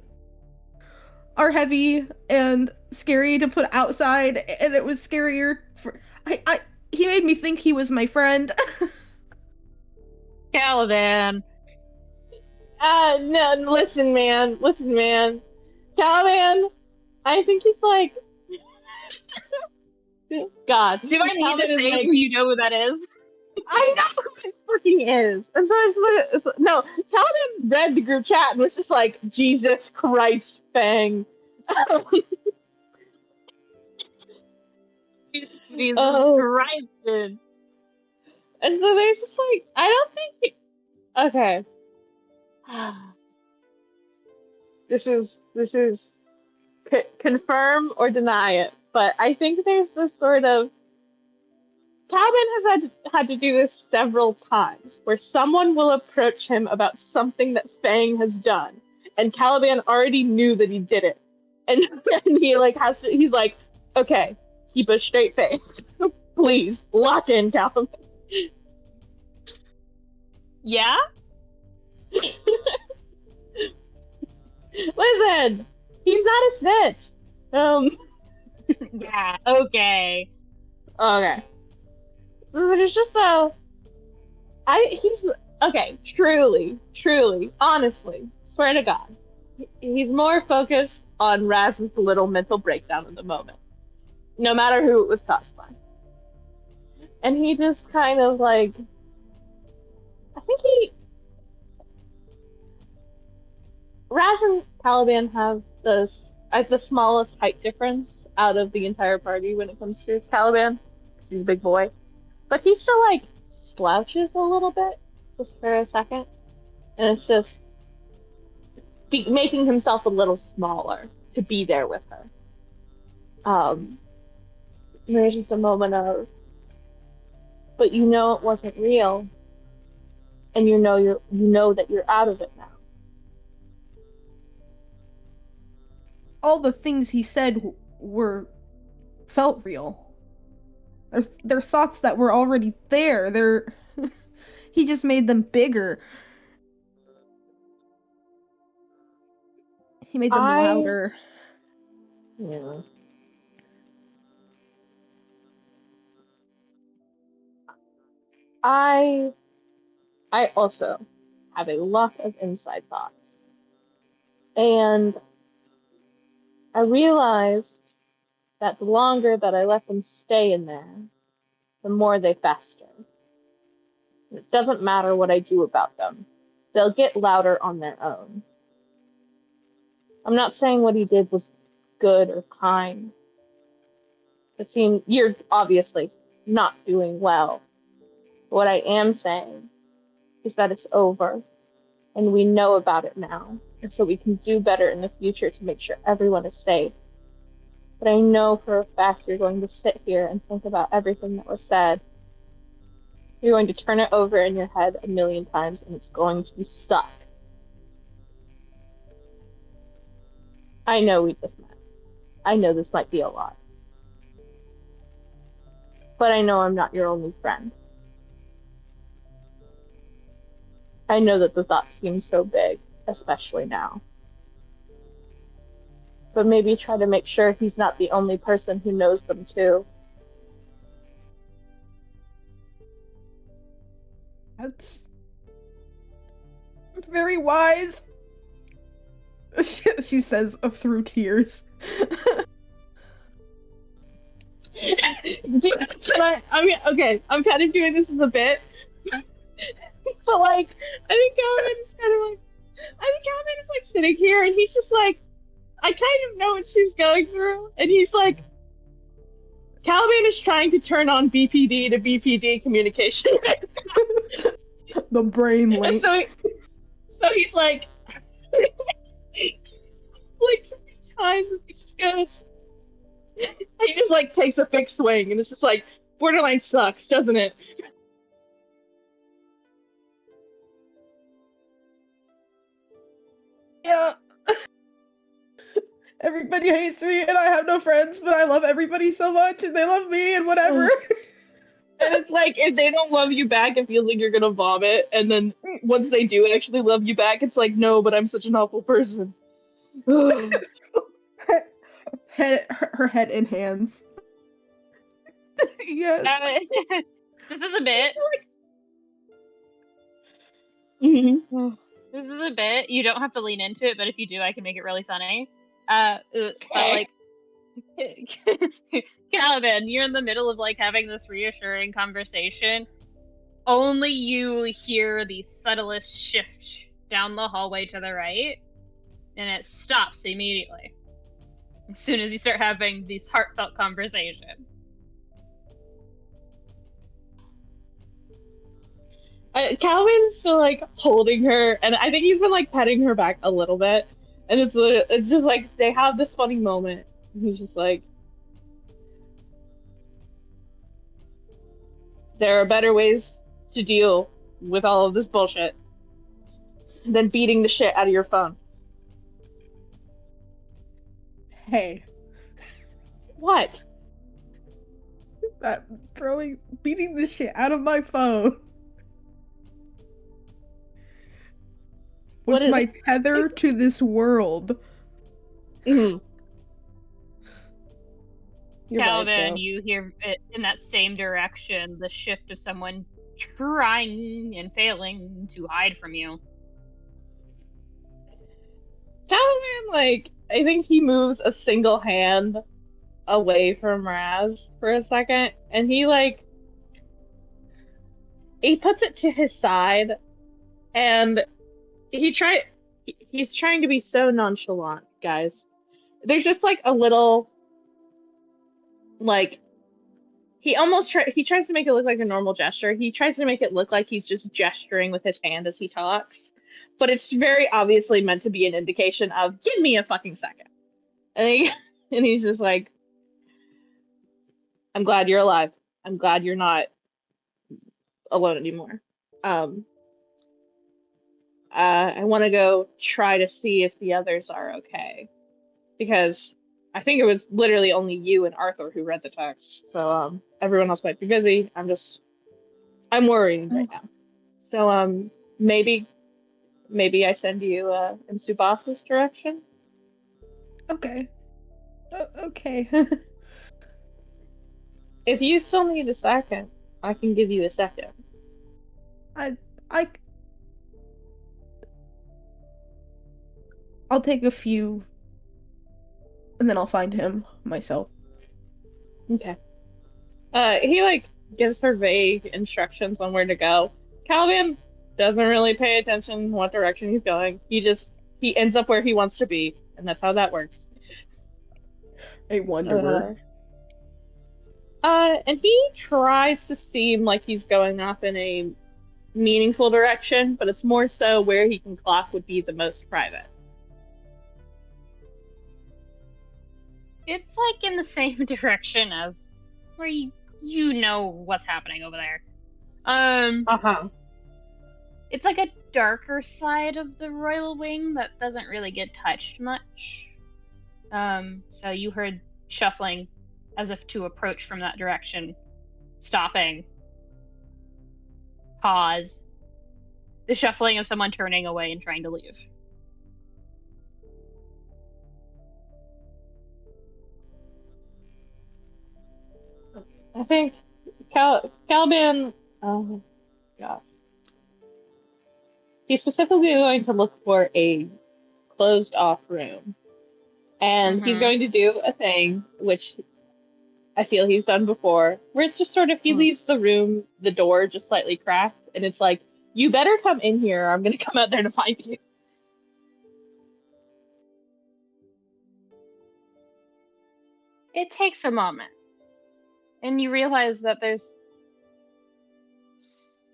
are heavy and scary to put outside, and it was scarier for I he made me think he was my friend. Caliban. No, listen, man. Caliban, I think he's like, God. Do I need Caliban to is say like, who you know who that is? I know who it fucking is. And so no, Caliban read the group chat and was just like, Jesus Christ, Fang. Jesus Oh, Christ, dude. and so there's just like, I don't think, okay. This is confirm or deny it, but I think there's this sort of Calvin has had to do this several times, where someone will approach him about something that Fang has done, and Caliban already knew that he did it, and then he like has to. He's like, okay, keep a straight face, please, lock in, Caliban. Yeah? Listen, he's not a snitch. Yeah, okay. Okay. So there's just he's okay, truly, honestly, swear to God. He's more focused on Razz's little mental breakdown in the moment, no matter who it was caused by. And he just kind of like, I think Raz and Caliban have the smallest height difference out of the entire party when it comes to Caliban, because he's a big boy. But he still like slouches a little bit, just for a second. And it's just making himself a little smaller to be there with her. And there's just a moment of, but you know it wasn't real, and you know that you're out of it now. All the things he said were felt real. They're thoughts that were already there. He just made them bigger. He made them I louder. yeah. I I also have a lot of inside thoughts. And I realized that the longer that I let them stay in there, the more they fester. It doesn't matter what I do about them. They'll get louder on their own. I'm not saying what he did was good or kind. The team, you're obviously not doing well. What I am saying is that it's over, and we know about it now, and so we can do better in the future to make sure everyone is safe. But I know for a fact you're going to sit here and think about everything that was said. You're going to turn it over in your head a million times, and it's going to suck. I know we just met. I know this might be a lot. But I know I'm not your only friend. I know that the thought seems so big, especially now. But maybe try to make sure he's not the only person who knows them too. That's very wise. She says through tears. Can I mean, okay, I'm kind of doing this as a bit. But like, I think Calvin is like sitting here and he's just like, I kind of know what she's going through. And he's like, Caliban is trying to turn on BPD to BPD communication. The brain And link. so he's like, so many times, and he just goes, he just like takes a big swing, and it's just like, borderline sucks, doesn't it? Yeah. Everybody hates me and I have no friends, but I love everybody so much and they love me and whatever. And it's like, if they don't love you back, it feels like you're gonna vomit. And then once they do actually love you back, it's like, no, but I'm such an awful person. Her head in hands. Yes. This is a bit. Mhm. This is a bit. You don't have to lean into it, but if you do, I can make it really funny. But like, Caliban, you're in the middle of like having this reassuring conversation. Only you hear the subtlest shift down the hallway to the right, and it stops immediately as soon as you start having these heartfelt conversation. Calvin's still like holding her, and I think he's been like petting her back a little bit, and it's just like they have this funny moment. He's just like, there are better ways to deal with all of this bullshit than beating the shit out of your phone. Hey, What? beating the shit out of my phone What was is my tether to this world. Mhm. You're right, Caliban, though. you hear it in that same direction, the shift of someone trying and failing to hide from you. Caliban, like, I think he moves a single hand away from Razz for a second, and he puts it to his side, and he's trying to be so nonchalant, guys. There's just like a little, like, he tries to make it look like a normal gesture. He tries to make it look like he's just gesturing with his hand as he talks, but it's very obviously meant to be an indication of, give me a fucking second. And and he's just like, I'm glad you're alive. I'm glad you're not alone anymore. Um, I want to go try to see if the others are okay, because I think it was literally only you and Arthur who read the text. So everyone else might be busy. I'm worrying right now. So maybe I send you in Tsubasa's direction. Okay. Okay. If you still need a second, I can give you a second. I I I'll take a few and then I'll find him myself. Okay. He like gives her vague instructions on where to go. Caliban doesn't really pay attention what direction he's going. He ends up where he wants to be, and that's how that works. A wanderer. Uh, and he tries to seem like he's going off in a meaningful direction, but it's more so where he can clock would be the most private. It's like in the same direction as where you know what's happening over there. Uh-huh. It's like a darker side of the royal wing that doesn't really get touched much. So you heard shuffling as if to approach from that direction, stopping, pause, the shuffling of someone turning away and trying to leave. I think Caliban, oh god, he's specifically going to look for a closed off room. And he's going to do a thing which I feel he's done before, where it's just sort of he leaves the room, the door just slightly cracked, and it's like, you better come in here, or I'm gonna come out there to find you. It takes a moment, and you realize that there's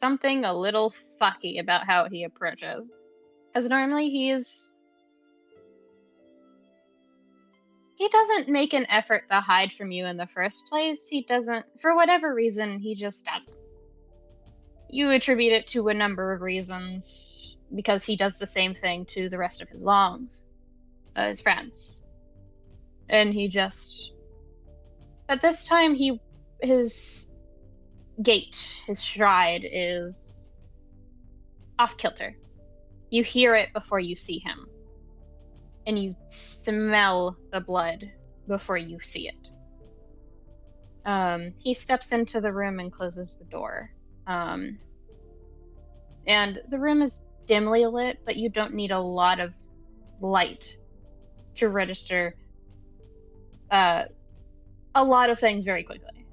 something a little fucky about how he approaches. Because normally he doesn't make an effort to hide from you in the first place. He doesn't, for whatever reason, he just doesn't. You attribute it to a number of reasons. because he does the same thing to the rest of his longs, his friends. And he just, at this time, his gait, his stride is off kilter. You hear it before you see him, and you smell the blood before you see it. He steps into the room and closes the door. And the room is dimly lit, but you don't need a lot of light to register a lot of things very quickly.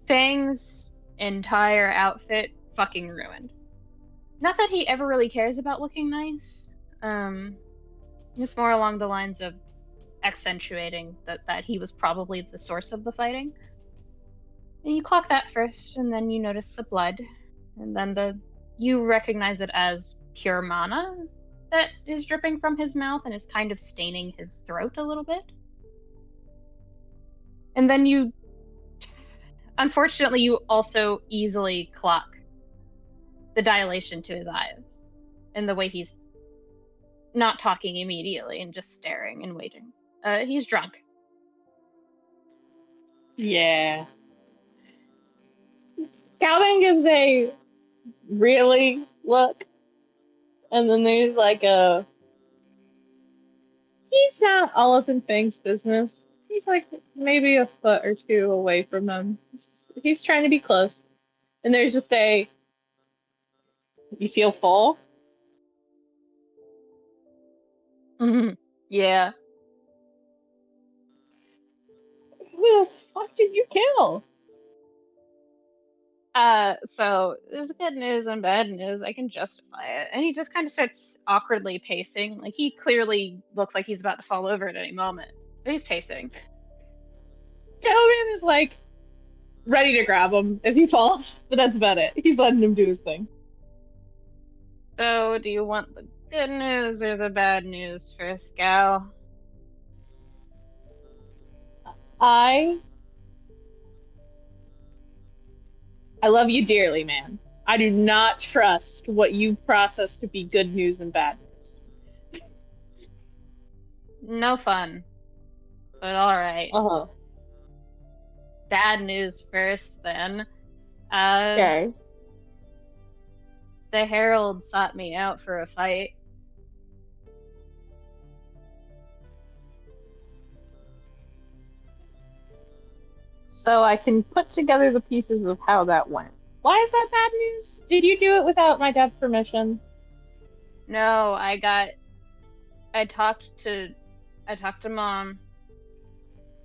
Fang's entire outfit fucking ruined. Not that he ever really cares about looking nice. It's more along the lines of accentuating that he was probably the source of the fighting. And you clock that first, and then you notice the blood, and then you recognize it as pure mana that is dripping from his mouth and is kind of staining his throat a little bit. And then unfortunately, you also easily clock the dilation to his eyes and the way he's not talking immediately and just staring and waiting. He's drunk. Yeah. Calvin gives a really look, and then there's like a. He's not all up in Fang's business. He's like maybe a foot or two away from them. He's trying to be close. And there's just a. You feel full? Yeah. Who the fuck did you kill? So there's good news and bad news. I can justify it. And he just kind of starts awkwardly pacing. Like, he clearly looks like he's about to fall over at any moment. But he's pacing. Calvin is like ready to grab him if he falls, but that's about it. He's letting him do his thing. So, do you want the good news or the bad news first, gal? I love you dearly, man. I do not trust what you process to be good news and bad news. No fun. But alright. Uh-huh. Bad news first, then. Okay. The Herald sought me out for a fight. So I can put together the pieces of how that went. Why is that bad news? Did you do it without my dad's permission? No, I talked to Mom,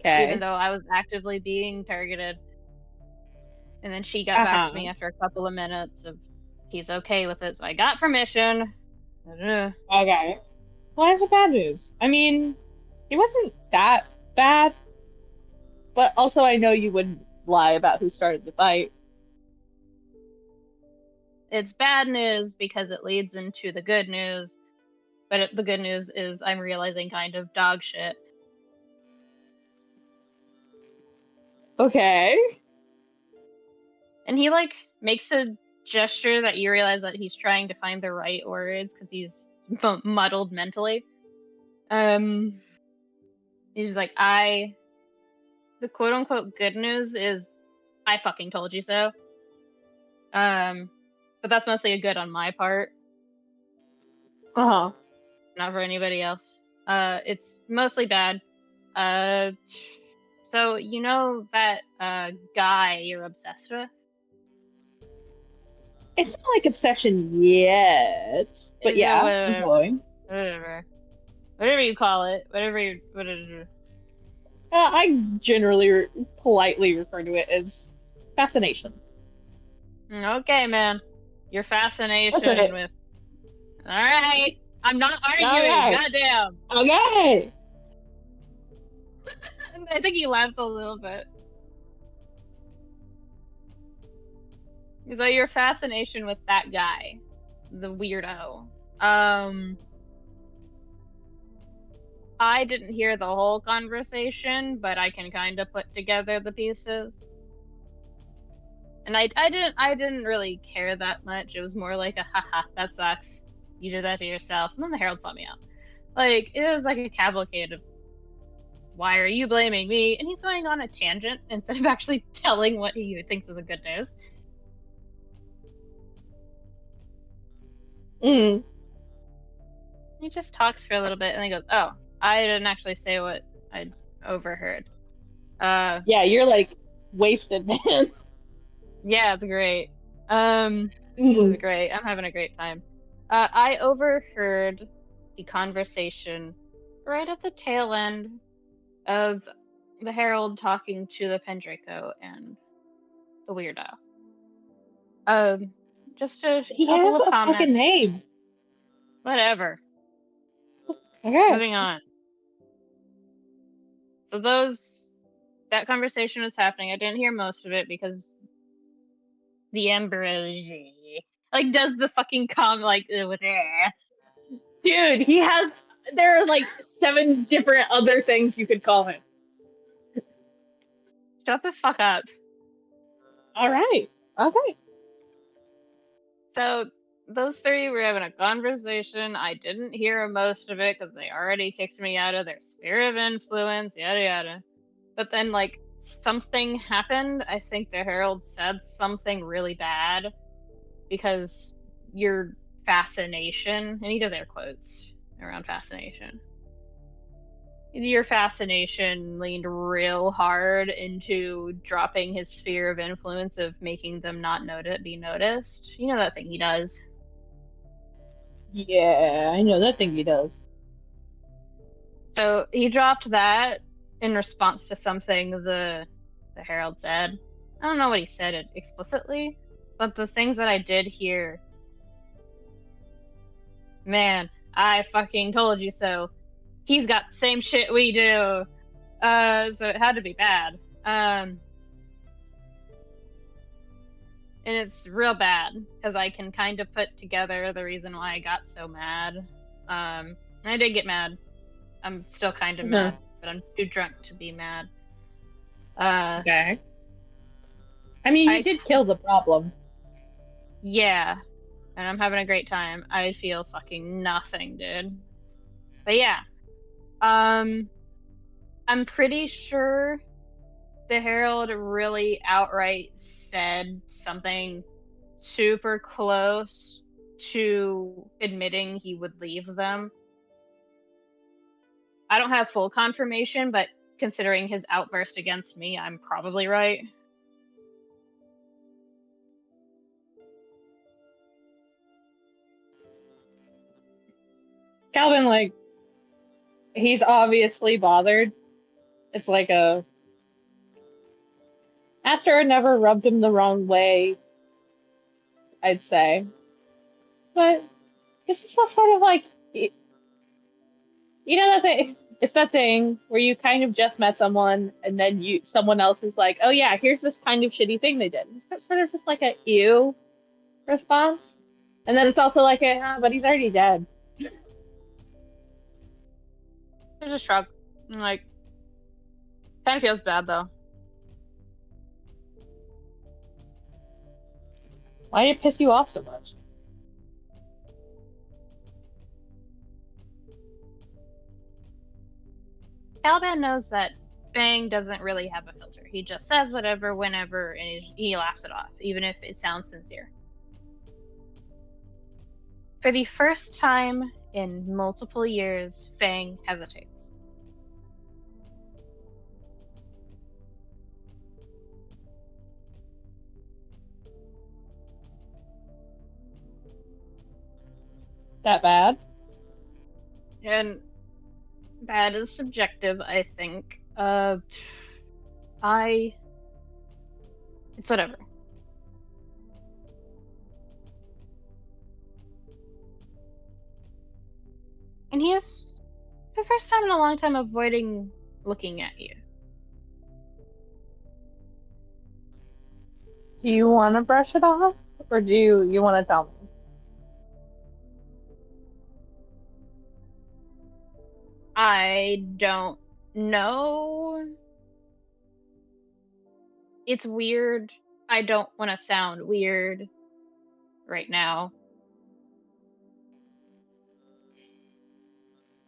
Okay. even though I was actively being targeted. And then she got back to me after a couple of minutes of he's okay with it, so I got permission. Okay. Why is it bad news? I mean, it wasn't that bad, but also I know you wouldn't lie about who started the fight. It's bad news because it leads into the good news, but the good news is I'm realizing kind of dog shit. Okay. And he like makes a gesture that you realize that he's trying to find the right words because he's muddled mentally. He's like, the quote unquote good news is I fucking told you so. But that's mostly a good on my part. Uh-huh. Not for anybody else. It's mostly bad. So you know that guy you're obsessed with? It's not like obsession yet, but yeah, I'm going. Whatever you call it, whatever. I generally politely refer to it as fascination. Okay, man. Your fascination Okay. with. All right, I'm not arguing. Okay. Goddamn. Okay. I think he laughs a little bit. So your fascination with that guy, the weirdo. I didn't hear the whole conversation, but I can kind of put together the pieces. And I didn't really care that much. It was more like a haha, that sucks. You did that to yourself. And then the Herald saw me out. Like, it was like a cavalcade of, why are you blaming me? And he's going on a tangent instead of actually telling what he thinks is a good news. Mm. He just talks for a little bit and then goes, oh, I didn't actually say what I overheard. Yeah, you're like wasted, man. Yeah, it's great. This is Mm. great. I'm having a great time. I overheard the conversation right at the tail end of the Herald talking to the Pendraco and the Weirdo. Just a He couple has of a fucking comments. name. Whatever. Okay. Moving on. So that conversation was happening. I didn't hear most of it because the Ambrosie like does the fucking like with Dude, he has. There are like 7 different other things you could call him. shut the fuck up. All right. Okay. So those three were having a conversation. I didn't hear most of it because they already kicked me out of their sphere of influence, yada yada. But then like something happened. I think the Herald said something really bad because your fascination, and he does air quotes around fascination. Your fascination leaned real hard into dropping his sphere of influence of making them not be noticed. You know that thing he does. Yeah, I know that thing he does. So he dropped that in response to something the Herald said. I don't know what he said it explicitly, but the things that I did hear, man, I fucking told you so. He's got the same shit we do. So it had to be bad. And it's real bad because I can kind of put together the reason why I got so mad. And I did get mad. I'm still kind of mad, but I'm too drunk to be mad. Okay. I mean, you did kill the problem. Yeah, and I'm having a great time. I feel fucking nothing, dude. But yeah, I'm pretty sure the Herald really outright said something super close to admitting he would leave them. I don't have full confirmation, but considering his outburst against me, I'm probably right. Calvin, like, he's obviously bothered. It's like a. Aster never rubbed him the wrong way, I'd say. But it's just that sort of like. You know that thing? It's that thing where you kind of just met someone and then someone else is like, oh yeah, here's this kind of shitty thing they did. It's sort of just like a ew response. And then it's also like, but he's already dead. There's a shrug. I'm like, kind of feels bad though. Why did it piss you off so much? Caliban knows that Bang doesn't really have a filter. He just says whatever, whenever, and he laughs it off, even if it sounds sincere. For the first time in multiple years, Fang hesitates. That bad? And bad is subjective, I think. It's whatever. And he is, for the first time in a long time, avoiding looking at you. Do you want to brush it off? Or do you want to tell me? I don't know. It's weird. I don't want to sound weird right now.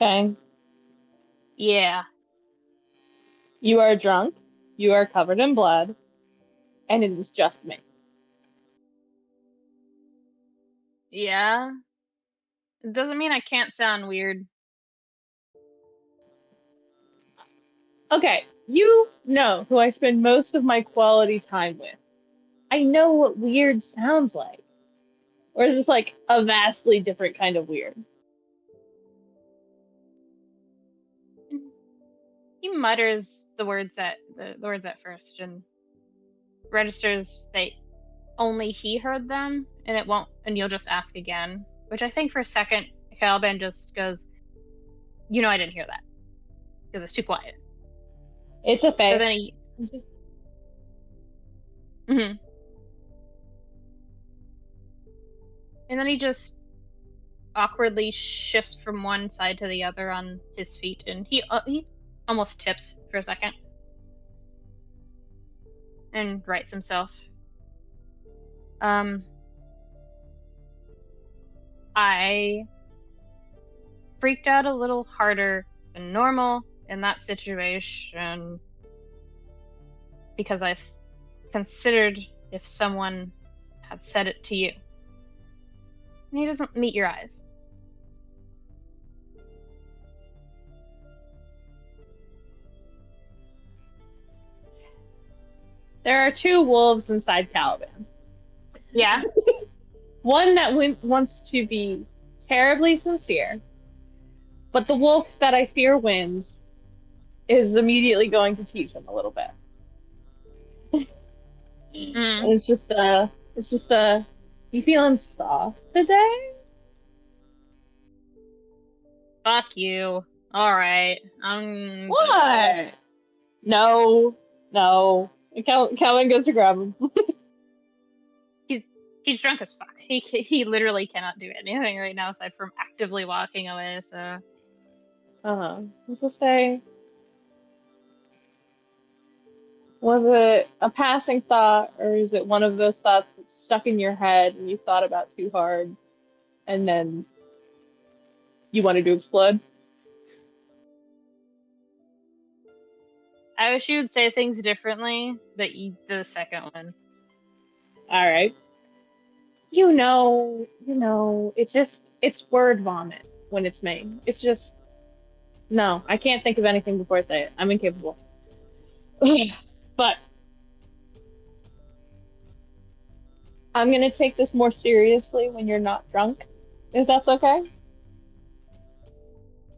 Okay. Yeah. You are drunk, you are covered in blood, and it is just me. Yeah. It doesn't mean I can't sound weird. Okay, you know who I spend most of my quality time with. I know what weird sounds like. Or is this like a vastly different kind of weird? He mutters the words at first and registers that only he heard them, and it won't. And you'll just ask again, which I think for a second, Caliban just goes, I didn't hear that because it's too quiet. It's a But then face. he. Mhm. And then he just awkwardly shifts from one side to the other on his feet, and he almost tips for a second and rights himself. I freaked out a little harder than normal in that situation because I considered if someone had said it to you. And he doesn't meet your eyes. There are two wolves inside Caliban. Yeah. One that wants to be terribly sincere, but the wolf that I fear wins is immediately going to tease him a little bit. Mm. And it's just you feeling soft today? Fuck you. All right. What? No, no. Calvin goes to grab him. He's drunk as fuck. He literally cannot do anything right now aside from actively walking away. So. Let's just say, was it a passing thought, or is it one of those thoughts that's stuck in your head and you thought about too hard, and then you wanted to explode? I wish you would say things differently, but the second one. All right. It's word vomit when it's me. It's just, no, I can't think of anything before I say it. I'm incapable. But I'm gonna take this more seriously when you're not drunk, if that's okay.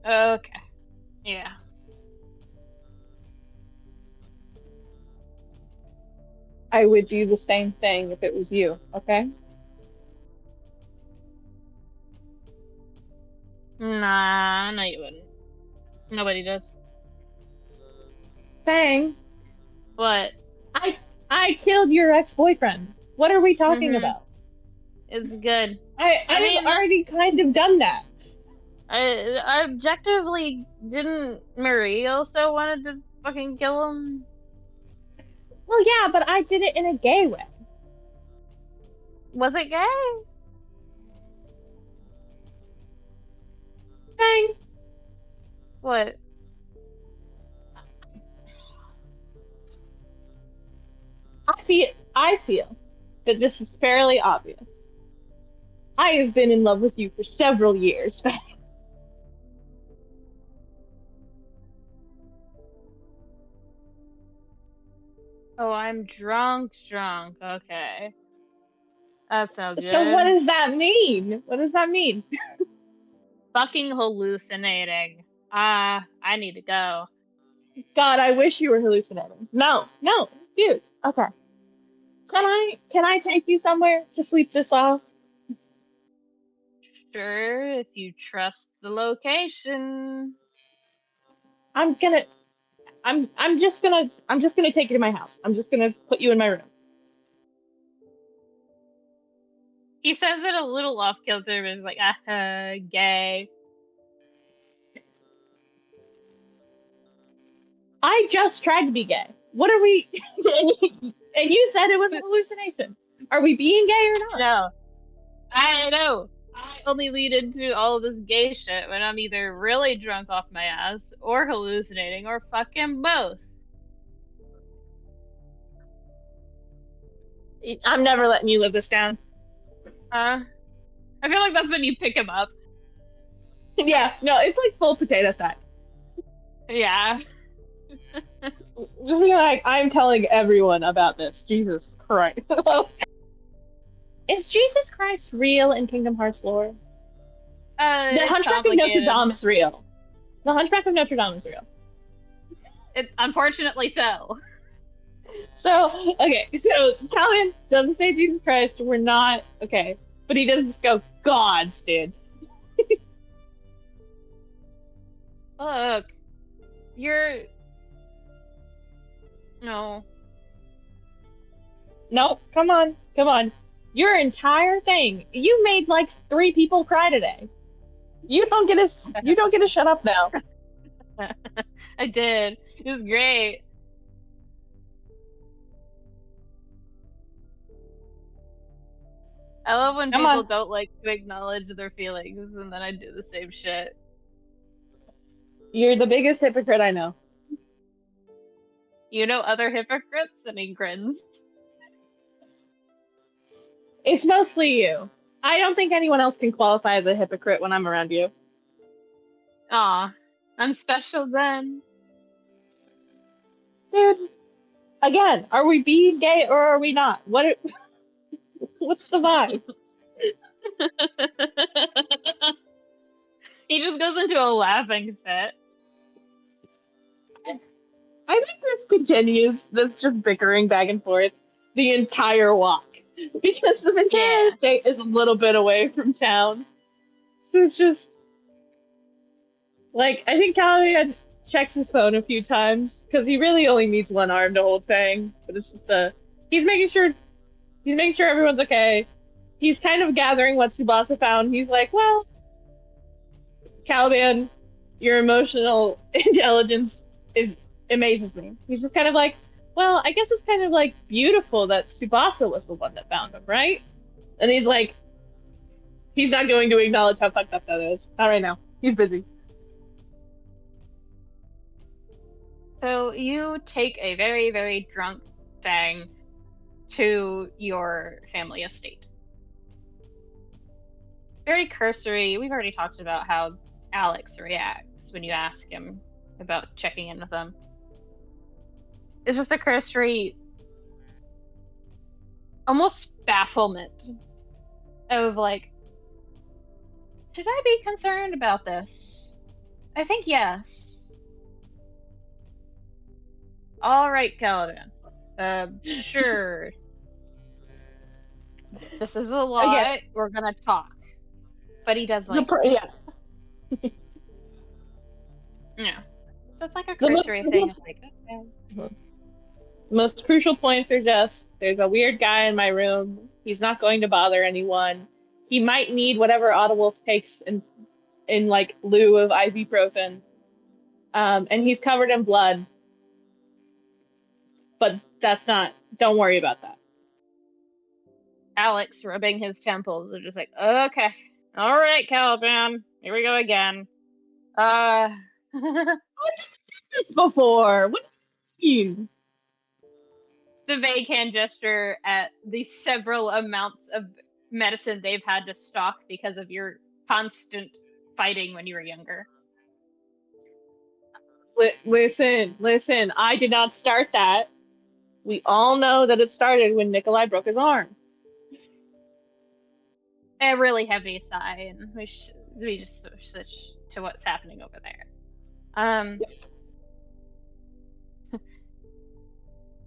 Okay. Yeah. I would do the same thing if it was you, okay? Nah, no, you wouldn't. Nobody does. Fang, What? I I killed your ex-boyfriend. What are we talking Mm-hmm. about? It's good. I've already kind of done that. I objectively didn't Marie also wanted to fucking kill him? Well, yeah, but I did it in a gay way. Was it gay? Fang, What? I feel that this is fairly obvious. I have been in love with you for several years. Oh, I'm drunk. Okay. That sounds So what good. does that mean? What does that mean? Fucking hallucinating. I need to go. God, I wish you were hallucinating. No, no, dude. Okay. Can I take you somewhere to sleep this off? Sure, if you trust the location. I'm gonna I'm just gonna take you to my house. I'm just gonna put you in my room. He says it a little off kilter, but it's like, gay. I just tried to be gay. What are we And you said it was a hallucination. Are we being gay or not? No. I know. I only lead into all of this gay shit when I'm either really drunk off my ass or hallucinating or fucking both. I'm never letting you live this down. I feel like that's when you pick him up. Yeah, no, it's like full potato sack. Yeah. Like, I'm telling everyone about this. Jesus Christ. Is Jesus Christ real in Kingdom Hearts lore? The It's Hunchback of Notre complicated. Dame is real. The Hunchback of Notre Dame is real. Unfortunately so. So, okay, so Caliban doesn't say Jesus Christ, we're not, okay. But he does just go, gods, dude. Look, you're... No. No, come on, come on. Your entire thing, you made like 3 people cry today. You don't get to shut up now. I did. It was great. I love when Come people on. don't like to acknowledge their feelings, and then I do the same shit. You're the biggest hypocrite I know. You know other hypocrites? And he grins. It's mostly you. I don't think anyone else can qualify as a hypocrite when I'm around you. Aw, I'm special then. Dude, again, are we being gay or are we not? What's the vibe? He just goes into a laughing fit. I think this continues, this just bickering back and forth, the entire walk. Because the entire Yeah. state is a little bit away from town. So it's just, like, I think Caliban checks his phone a few times, because he really only needs one arm to hold Fang. But it's just he's making sure everyone's okay. He's kind of gathering what Tsubasa found. He's like, well, Caliban, your emotional intelligence amazes me. He's just kind of like, well, I guess it's kind of like beautiful that Tsubasa was the one that found him, right? And he's like, he's not going to acknowledge how fucked up that is. Not right now. He's busy. So you take a very, very drunk Fang to your family estate. Very cursory. We've already talked about how Alex reacts when you ask him about checking in with them. It's just a cursory, almost bafflement of like, should I be concerned about this? I think yes. All right, Caliban. Sure. This is a lot. Again, We're gonna talk. But he does like, yeah. yeah. So it's like a The most, cursory thing. Of like, okay. most crucial points are just there's a weird guy in my room. He's not going to bother anyone. He might need whatever Audewolf takes in like lieu of ibuprofen. And he's covered in blood. But that's not. Don't worry about that. Alex rubbing his temples are just like, okay. All right, Caliban. Here we go again. Before, what do you mean? The vague hand gesture at the several amounts of medicine they've had to stock because of your constant fighting when you were younger. Listen. I did not start that. We all know that it started when Nikolai broke his arm. A really heavy sigh, and we just sort of switch to what's happening over there.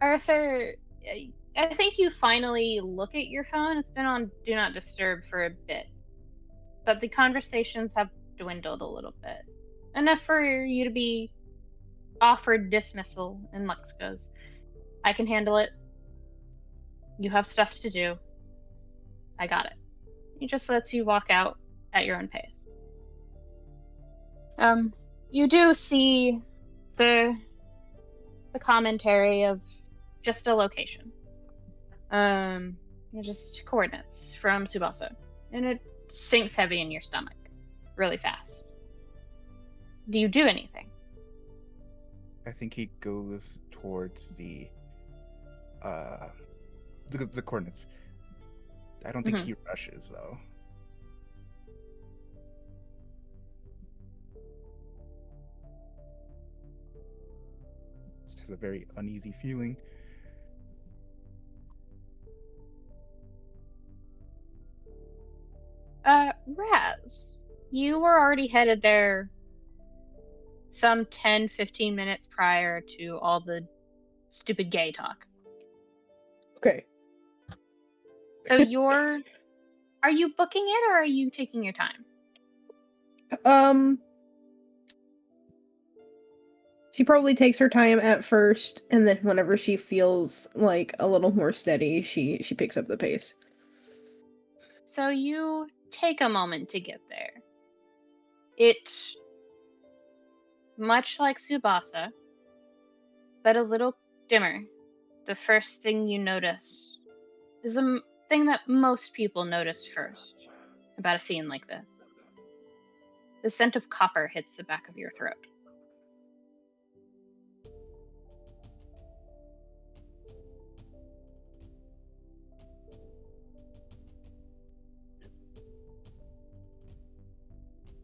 Arthur, I think you finally look at your phone. It's been on Do Not Disturb for a bit, but the conversations have dwindled a little bit. Enough for you to be offered dismissal, and Lux goes, I can handle it. You have stuff to do. I got it. He just lets you walk out at your own pace. You do see the commentary of just a location. Just coordinates from Tsubasa. And it sinks heavy in your stomach. Really fast. Do you do anything? I think he goes towards the coordinates. I don't think he rushes though. Just has a very uneasy feeling. Razz, you were already headed there some 10-15 minutes prior to all the stupid gay talk. Okay. So are you booking it or are you taking your time? She probably takes her time at first, and then whenever she feels like a little more steady, she picks up the pace. So you take a moment to get there. It, much like Tsubasa, but a little dimmer. The first thing you notice is the thing that most people notice first about a scene like this. The scent of copper hits the back of your throat.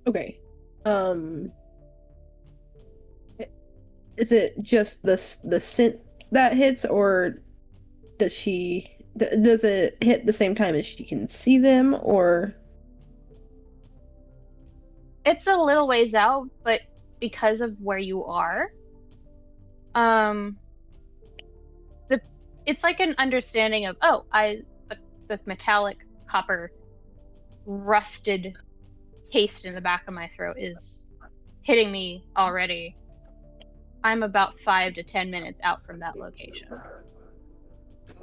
Okay. Is it just the scent that hits, or does it hit the same time as she can see them, or? It's a little ways out, but because of where you are, it's like an understanding of the metallic copper rusted taste in the back of my throat is hitting me already. I'm about 5 to 10 minutes out from that location.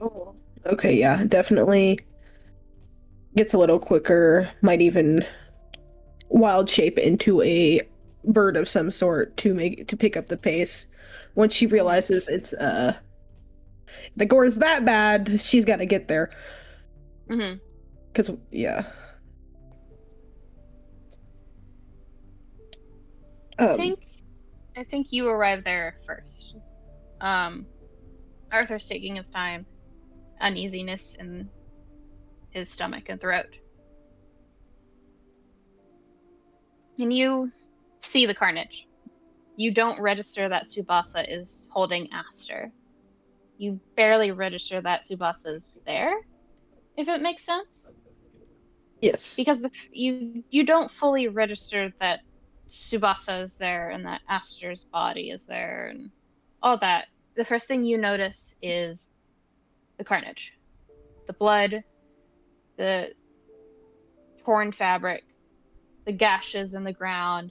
Oh. Okay, yeah, definitely gets a little quicker, might even wild shape into a bird of some sort to pick up the pace. Once she realizes it's the gore is that bad, she's got to get there. Because yeah. I think you arrived there first. Arthur's taking his time, uneasiness in his stomach and throat. And you see the carnage. You don't register that Tsubasa is holding Aster. You barely register that Tsubasa's there, if it makes sense. Yes. Because you don't fully register that Tsubasa is there and that Aster's body is there and all that. The first thing you notice is the carnage. The blood, the torn fabric, the gashes in the ground,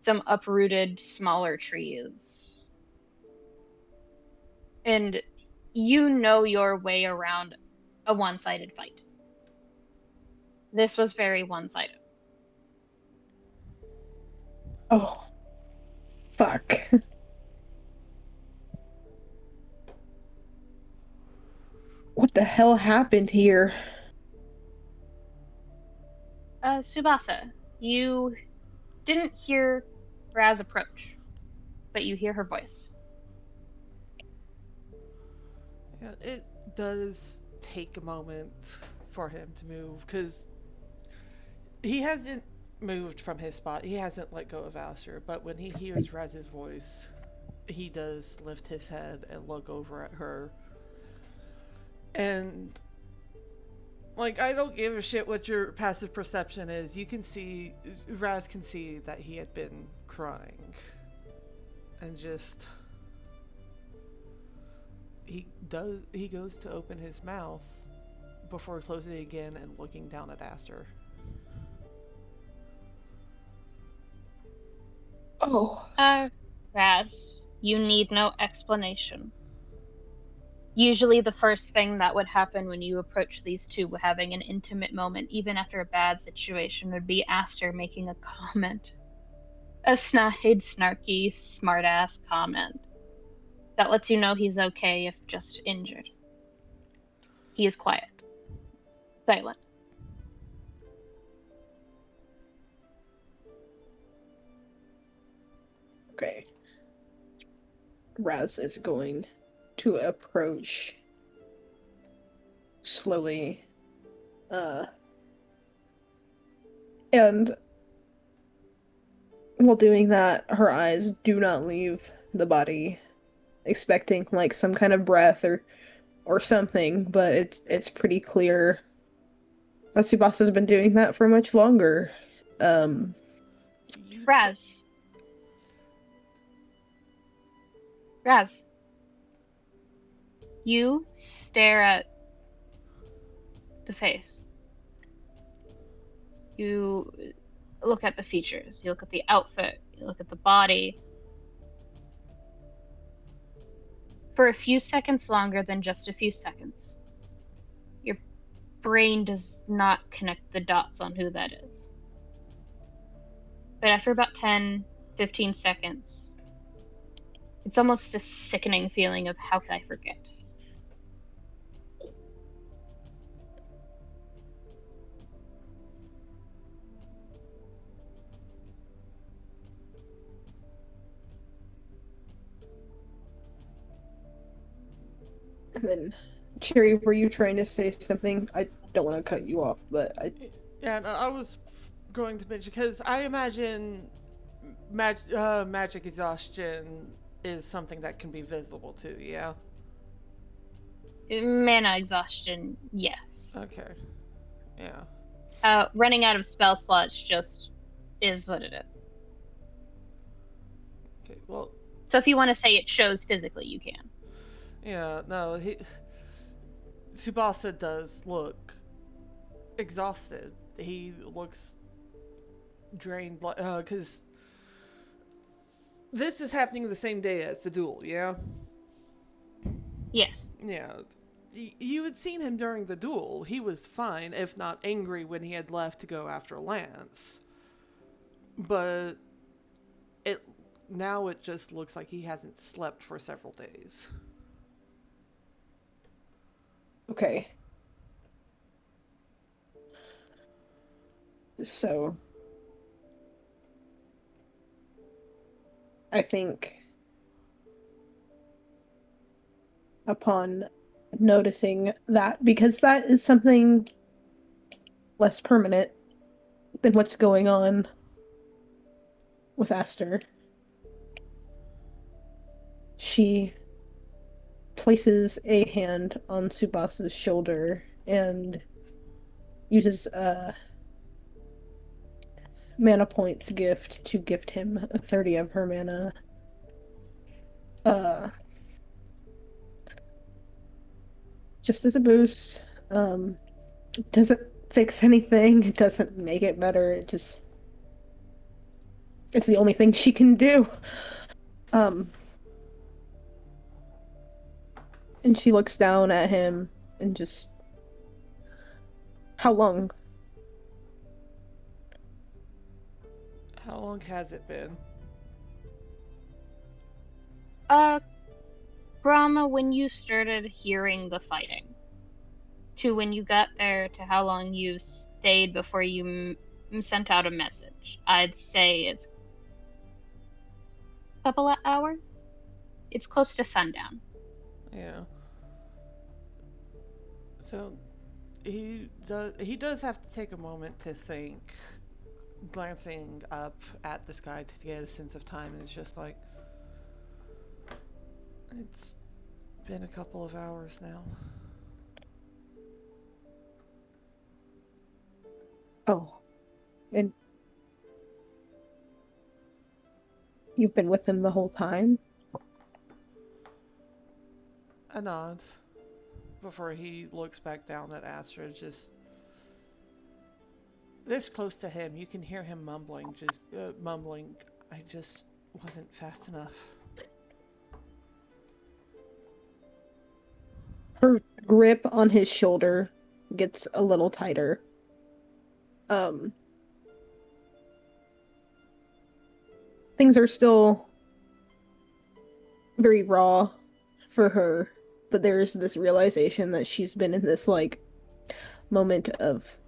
some uprooted smaller trees. And you know your way around a one-sided fight. This was very one-sided. Oh. Fuck. What the hell happened here? Tsubasa, you didn't hear Razz approach, but you hear her voice. Yeah, it does take a moment for him to move, because he hasn't moved from his spot. He hasn't let go of Aster, but when he hears Razz's voice, he does lift his head and look over at her. And, like, I don't give a shit what your passive perception is. You can see, Razz can see that he had been crying. And just... He goes to open his mouth before closing it again and looking down at Aster. Oh. Razz, you need no explanation. Usually the first thing that would happen when you approach these two having an intimate moment, even after a bad situation, would be Aster making a comment. A snide, snarky, smart-ass comment. That lets you know he's okay if just injured. He is quiet, silent. Okay. Razz is going to approach slowly. And while doing that, her eyes do not leave the body, expecting like some kind of breath or something, but it's pretty clear that Tsubasa's been doing that for much longer. You Razz. Razz. You stare at the face. You look at the features. You look at the outfit. You look at the body. For a few seconds longer than just a few seconds, your brain does not connect the dots on who that is. But after about 10, 15 seconds, it's almost a sickening feeling of how could I forget? And then, Cherry, were you trying to say something? I don't want to cut you off, but Yeah, no, I was going to mention because I imagine magic exhaustion is something that can be visible too. Yeah. Mana exhaustion, yes. Okay. Yeah. Running out of spell slots just is what it is. Okay. Well. So if you want to say it shows physically, you can. Yeah. No. Tsubasa does look exhausted. He looks drained. Because this is happening the same day as the duel. Yeah. Yes. Yeah. You had seen him during the duel. He was fine, if not angry, when he had left to go after Lance. But now it just looks like he hasn't slept for several days. okay. So, I think upon noticing that, because that is something less permanent than what's going on with Aster, she places a hand on Tsubasa's shoulder and uses a mana points gift to gift him 30 of her mana. Just as a boost. It doesn't fix anything. It doesn't make it better. It's the only thing she can do. And she looks down at him and just, how long? How long has it been? Brahma, when you started hearing the fighting, to when you got there, to how long you stayed before you sent out a message, I'd say it's a couple of hours. It's close to sundown. Yeah. So he does have to take a moment to think, glancing up at the sky to get a sense of time, and it's just like, it's been a couple of hours now. Oh. And you've been with him the whole time? A nod before he looks back down at Astra, just this close to him. You can hear him mumbling, I just wasn't fast enough. Her grip on his shoulder gets a little tighter. Things are still very raw for her, but there's this realization that she's been in this like moment of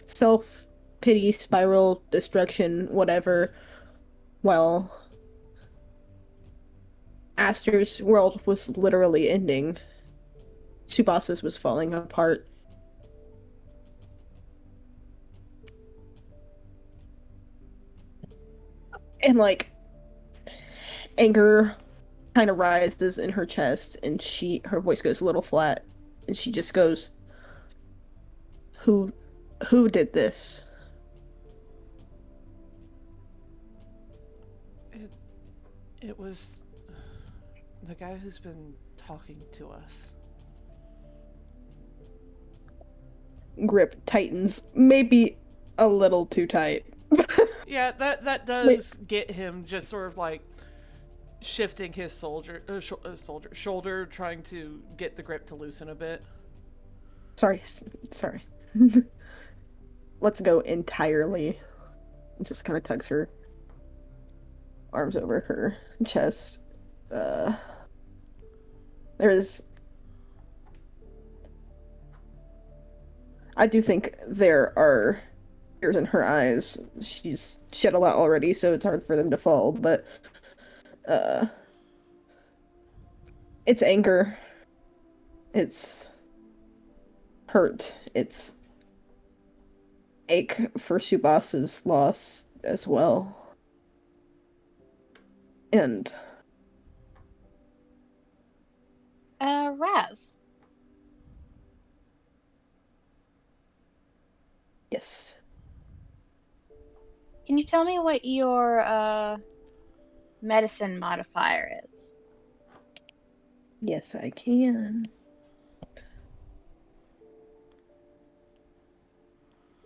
self-pity, spiral, destruction, whatever, while Aster's world was literally ending. Tsubasa's was falling apart. And like anger kind of rises in her chest, and her voice goes a little flat, and she just goes, who did this? It was the guy who's been talking to us. Grip tightens, maybe a little too tight. Yeah, that does get him just sort of like shifting his shoulder, trying to get the grip to loosen a bit. Sorry. Let's go entirely. Just kind of tugs her arms over her chest. I do think there are tears in her eyes. She's shed a lot already, so it's hard for them to fall, but it's anger. It's hurt. It's ache for Tsubasa's loss as well. And Razz. yes. Can you tell me what your medicine modifier is? Yes, I can.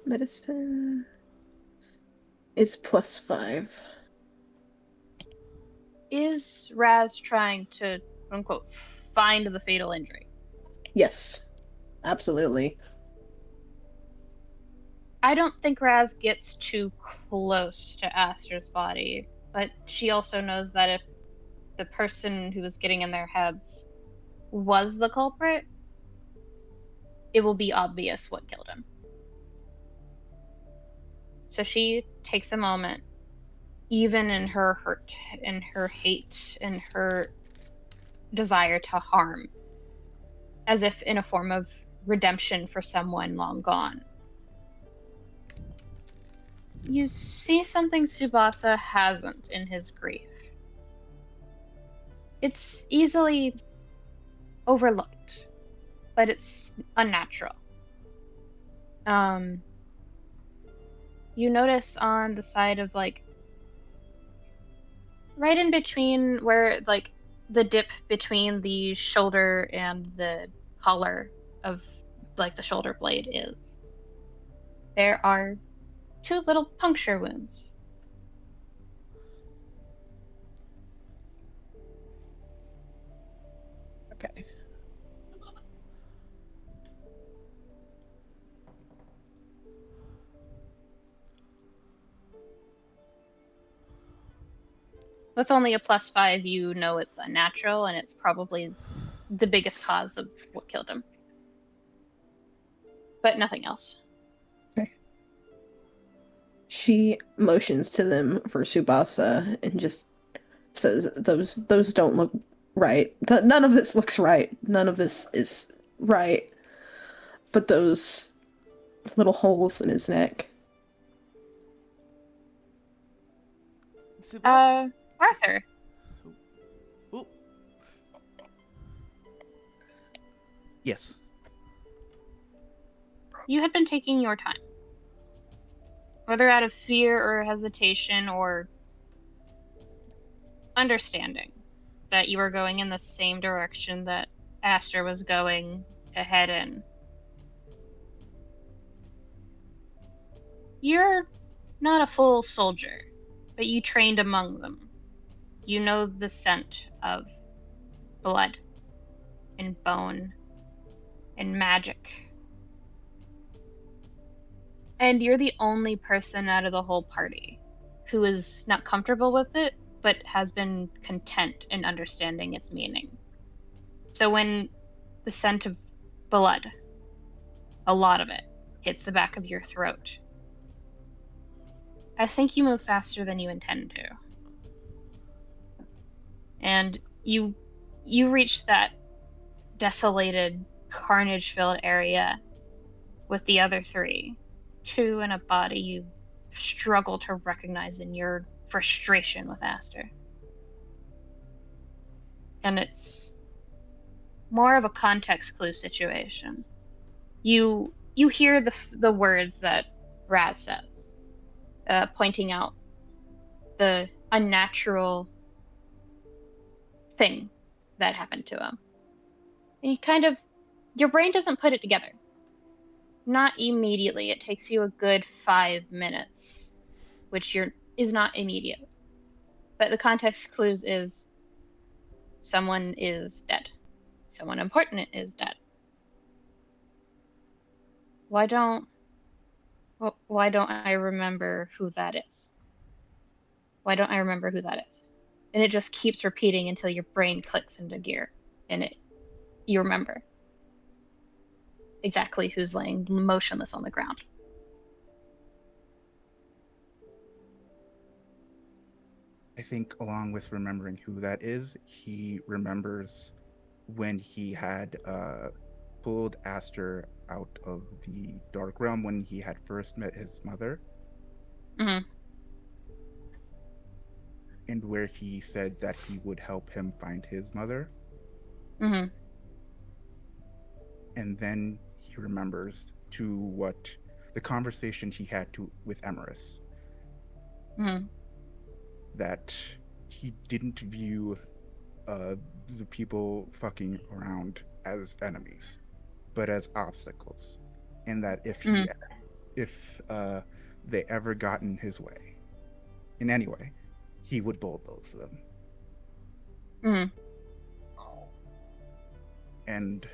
Medicine is +5. Is Razz trying to, quote unquote, find the fatal injury? Yes, absolutely. I don't think Razz gets too close to Aster's body, but she also knows that if the person who was getting in their heads was the culprit, it will be obvious what killed him. So she takes a moment, even in her hurt, in her hate, in her desire to harm, as if in a form of redemption for someone long gone. You see something Tsubasa hasn't in his grief. It's easily overlooked, but it's unnatural. You notice on the side of like right in between where like the dip between the shoulder and the collar of like the shoulder blade is, there are 2 little puncture wounds. Okay. With only a +5, you know it's unnatural, and it's probably the biggest cause of what killed him. But nothing else. Okay. She motions to them for Tsubasa and just says, "Those don't look right. None of this looks right. None of this is right. But those little holes in his neck." Arthur. Ooh. Yes. You had been taking your time. Whether out of fear or hesitation or understanding that you were going in the same direction that Aster was going to head in. You're not a full soldier, but you trained among them. You know the scent of blood and bone and magic. And you're the only person out of the whole party who is not comfortable with it, but has been content in understanding its meaning. So when the scent of blood, a lot of it, hits the back of your throat. I think you move faster than you intend to. And you reach that desolated, carnage-filled area with the other three. Two in a body you struggle to recognize in your frustration with Aster. And it's more of a context clue situation. You hear the words that Razz says, pointing out the unnatural thing that happened to him. And your brain doesn't put it together. Not immediately. It takes you a good 5 minutes, which is not immediate. But the context clues is someone is dead. Someone important is dead. Why don't I remember who that is? Why don't I remember who that is? And it just keeps repeating until your brain clicks into gear and you remember exactly who's laying motionless on the ground. I think along with remembering who that is, he remembers when he had pulled Aster out of the Dark Realm when he had first met his mother. Mm-hmm. And where he said that he would help him find his mother. Mm-hmm. And then he remembers to what the conversation he had with Emerus. Mm-hmm. That he didn't view the people fucking around as enemies, but as obstacles, and that if they ever got in his way, in any way, he would bulldoze them. Mm-hmm. And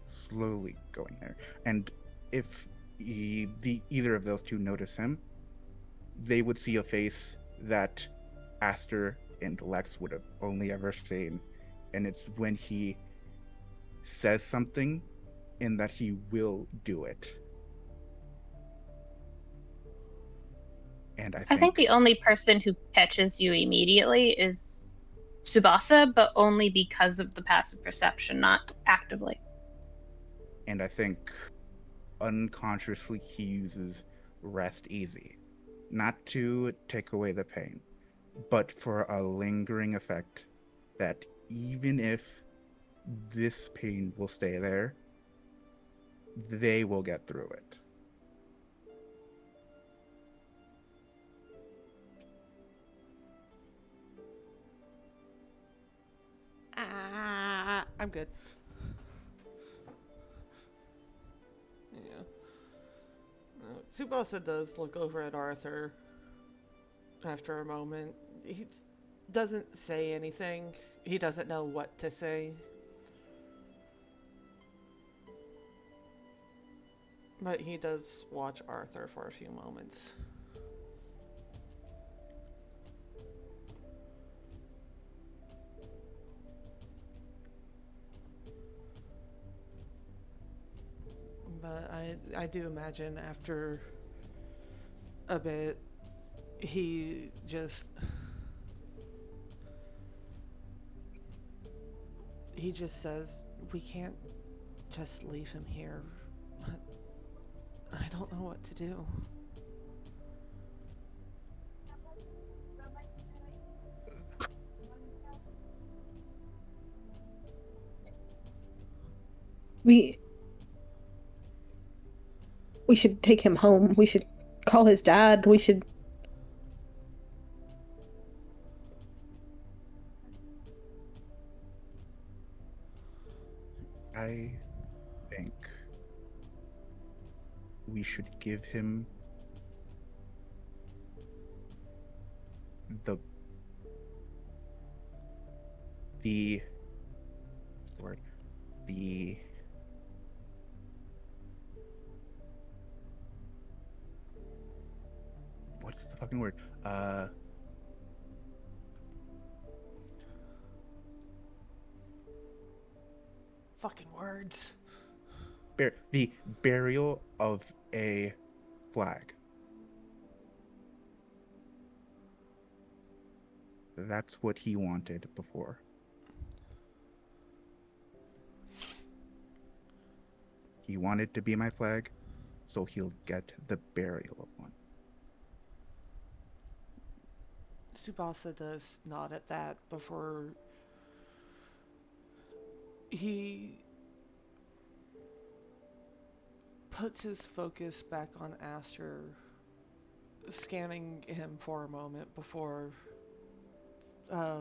slowly going there. And if either of those two notice him, they would see a face that Aster and Lex would have only ever seen. And it's when he says something and that he will do it. And I think the only person who catches you immediately is Tsubasa, but only because of the passive perception, not actively. And I think unconsciously he uses rest easy, not to take away the pain, but for a lingering effect that even if this pain will stay there, they will get through it. I'm good. Yeah. Tsubasa does look over at Arthur after a moment. He doesn't say anything. He doesn't know what to say. But he does watch Arthur for a few moments. But I do imagine after a bit, he just says, we can't just leave him here. I don't know what to do. We should take him home. We should call his dad. We should... I think we should give him the word, the what's the fucking word? fucking words. The burial of a flag. That's what he wanted before. He wanted to be my flag, so he'll get the burial of one. Tsubasa does nod at that before he puts his focus back on Aster, scanning him for a moment before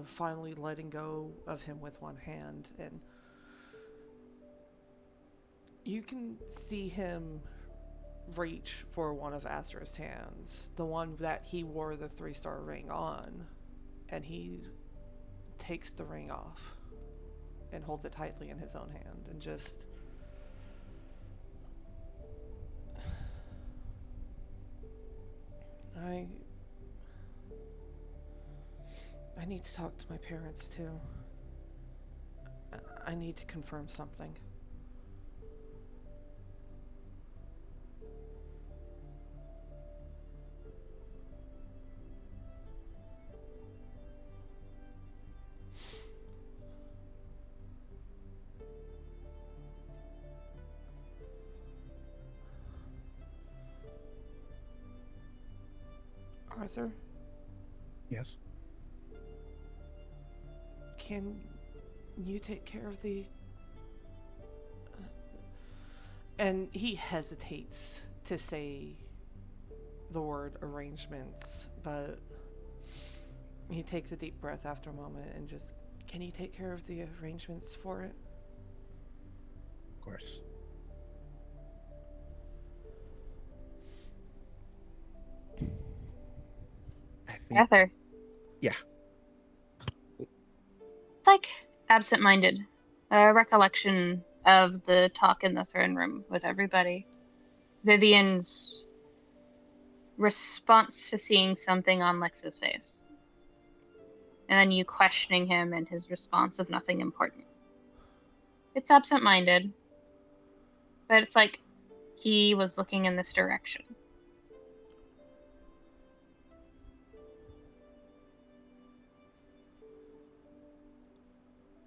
finally letting go of him with one hand. And you can see him reach for one of Aster's hands, the one that he wore the 3-star ring on, and he takes the ring off and holds it tightly in his own hand and just I need to talk to my parents too. I need to confirm something. Arthur, Yes? can you take care of the... And he hesitates to say the word arrangements, but he takes a deep breath after a moment and just, can you take care of the arrangements for it? Of course. I think... Arthur. Yeah. It's like absent-minded. A recollection of the talk in the throne room with everybody. Vivian's response to seeing something on Lex's face. And then you questioning him and his response of nothing important. It's absent-minded, but it's like he was looking in this direction.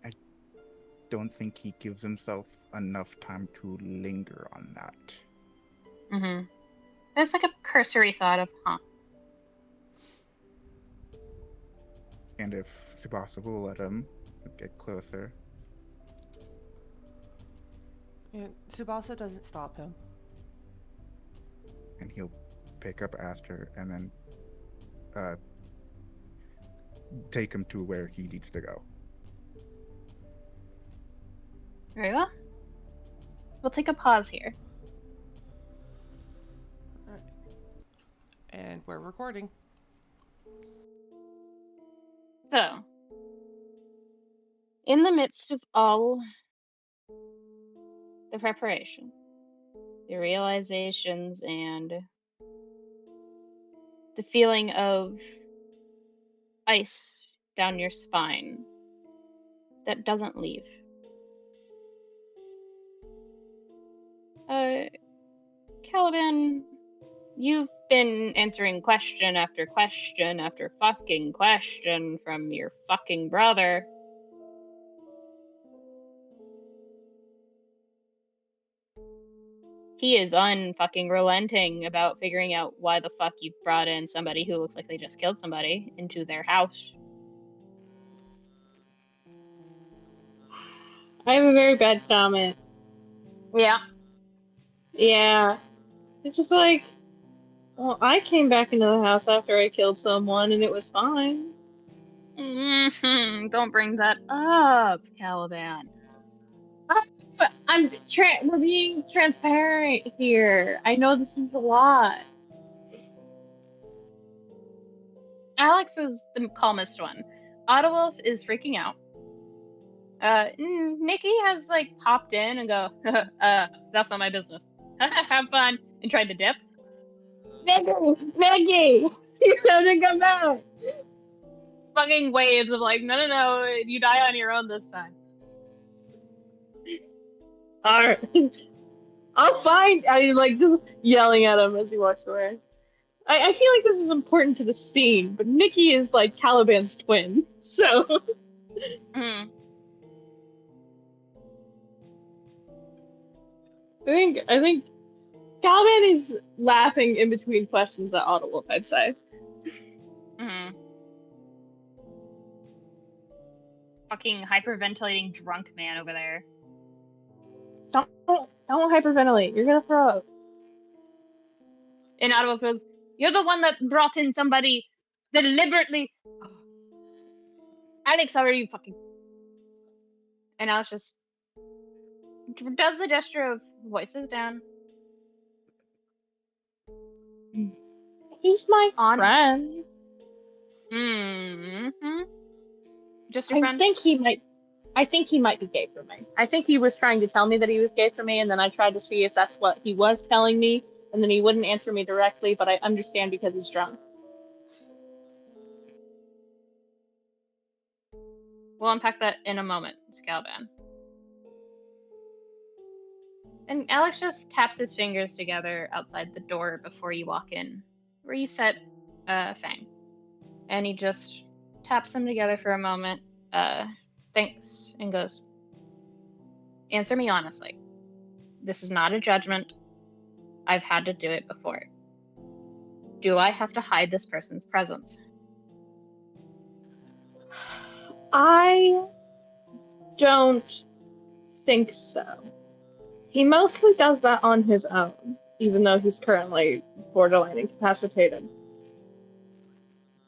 I don't think he gives himself enough time to linger on that. Mm-hmm. It's like a cursory thought of, huh. And if Tsubasa will let him get closer. And Tsubasa doesn't stop him. And he'll pick up Aster and then take him to where he needs to go. Very well. We'll take a pause here. Alright. And we're recording. So, in the midst of all the preparation, the realizations, and the feeling of ice down your spine that doesn't leave. Caliban, you've been answering question after question after fucking question from your fucking brother. He is unfucking relenting about figuring out why the fuck you've brought in somebody who looks like they just killed somebody into their house. I have a very bad comment. Yeah. Yeah. It's just like, well, I came back into the house after I killed someone and it was fine. Don't bring that up, Caliban. We're being transparent here. I know this is a lot. Alex is the calmest one. Ottawolf is freaking out. Nikki has like popped in and go, that's not my business. Have fun, and tried to dip. Maggie, you have to come back. Fucking waves of like, no, you die on your own this time. Alright. I'll find. I like just yelling at him as he walks away. I feel like this is important to the scene, but Nikki is like Caliban's twin, so Mm-hmm. I think Caliban is laughing in between questions at Audible, I'd say. Mm-hmm. Fucking hyperventilating drunk man over there. Don't hyperventilate. You're gonna throw up. And Audible goes, "You're the one that brought in somebody deliberately." Alex, how are you fucking? And Alex just does the gesture of voices down. He's my On. friend. Mm-hmm. Just your I friend? think he might. I think he might be gay for me. I think he was trying to tell me that he was gay for me, and then I tried to see if that's what he was telling me, and then he wouldn't answer me directly, but I understand because he's drunk. We'll unpack that in a moment, Caliban. And Alex just taps his fingers together outside the door before you walk in, where you set Fang. And he just taps them together for a moment, thinks, and goes, "Answer me honestly. This is not a judgment. I've had to do it before. Do I have to hide this person's presence?" I don't think so. He mostly does that on his own, even though he's currently borderline incapacitated.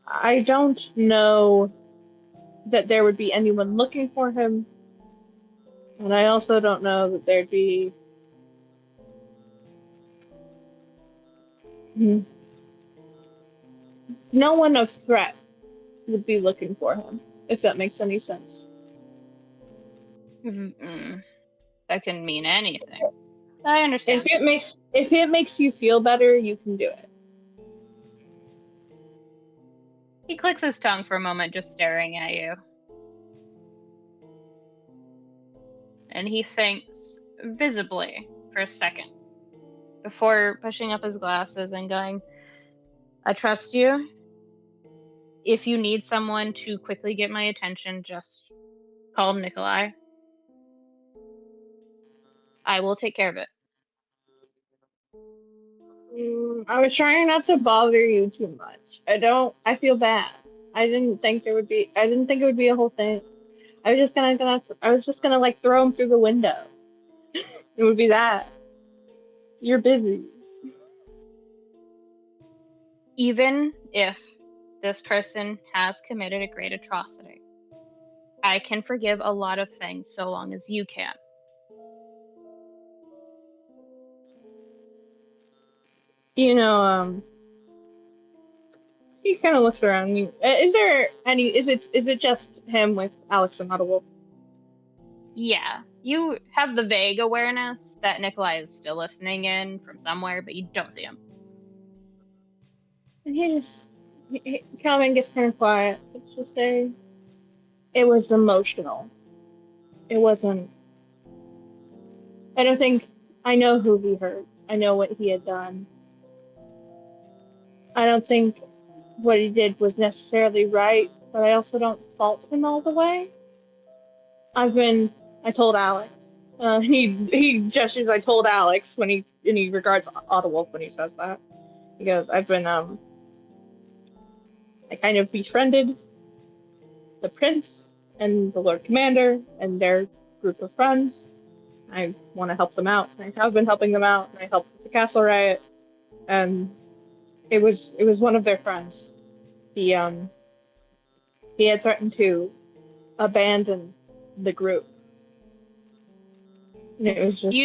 I don't know that there would be anyone looking for him, and I also don't know that there'd be no one of threat would be looking for him, if that makes any sense. That can mean anything. I understand. If it makes you feel better, you can do it. He clicks his tongue for a moment, just staring at you. And he thinks visibly for a second before pushing up his glasses and going, "I trust you. If you need someone to quickly get my attention, just call Nikolai. I will take care of it." I was trying not to bother you too much. I feel bad. I didn't think it would be a whole thing. I was just gonna like throw him through the window. It would be that. You're busy. Even if this person has committed a great atrocity, I can forgive a lot of things so long as you can. You know, he kind of looks around. Is there any? Is it just him with Alex and not a wolf? Yeah, you have the vague awareness that Nikolai is still listening in from somewhere, but you don't see him. And Calvin gets kind of quiet. Let's just say it was emotional. It wasn't. I don't think I know who he hurt. I know what he had done. I don't think what he did was necessarily right, but I also don't fault him all the way. I've been. I told Alex. He gestures. I told Alex when he regards Otto when he says that. He goes. I kind of befriended the prince and the Lord Commander and their group of friends. I want to help them out. I have been helping them out. I helped with the castle riot, and it was one of their friends. He had threatened to abandon the group. And it was just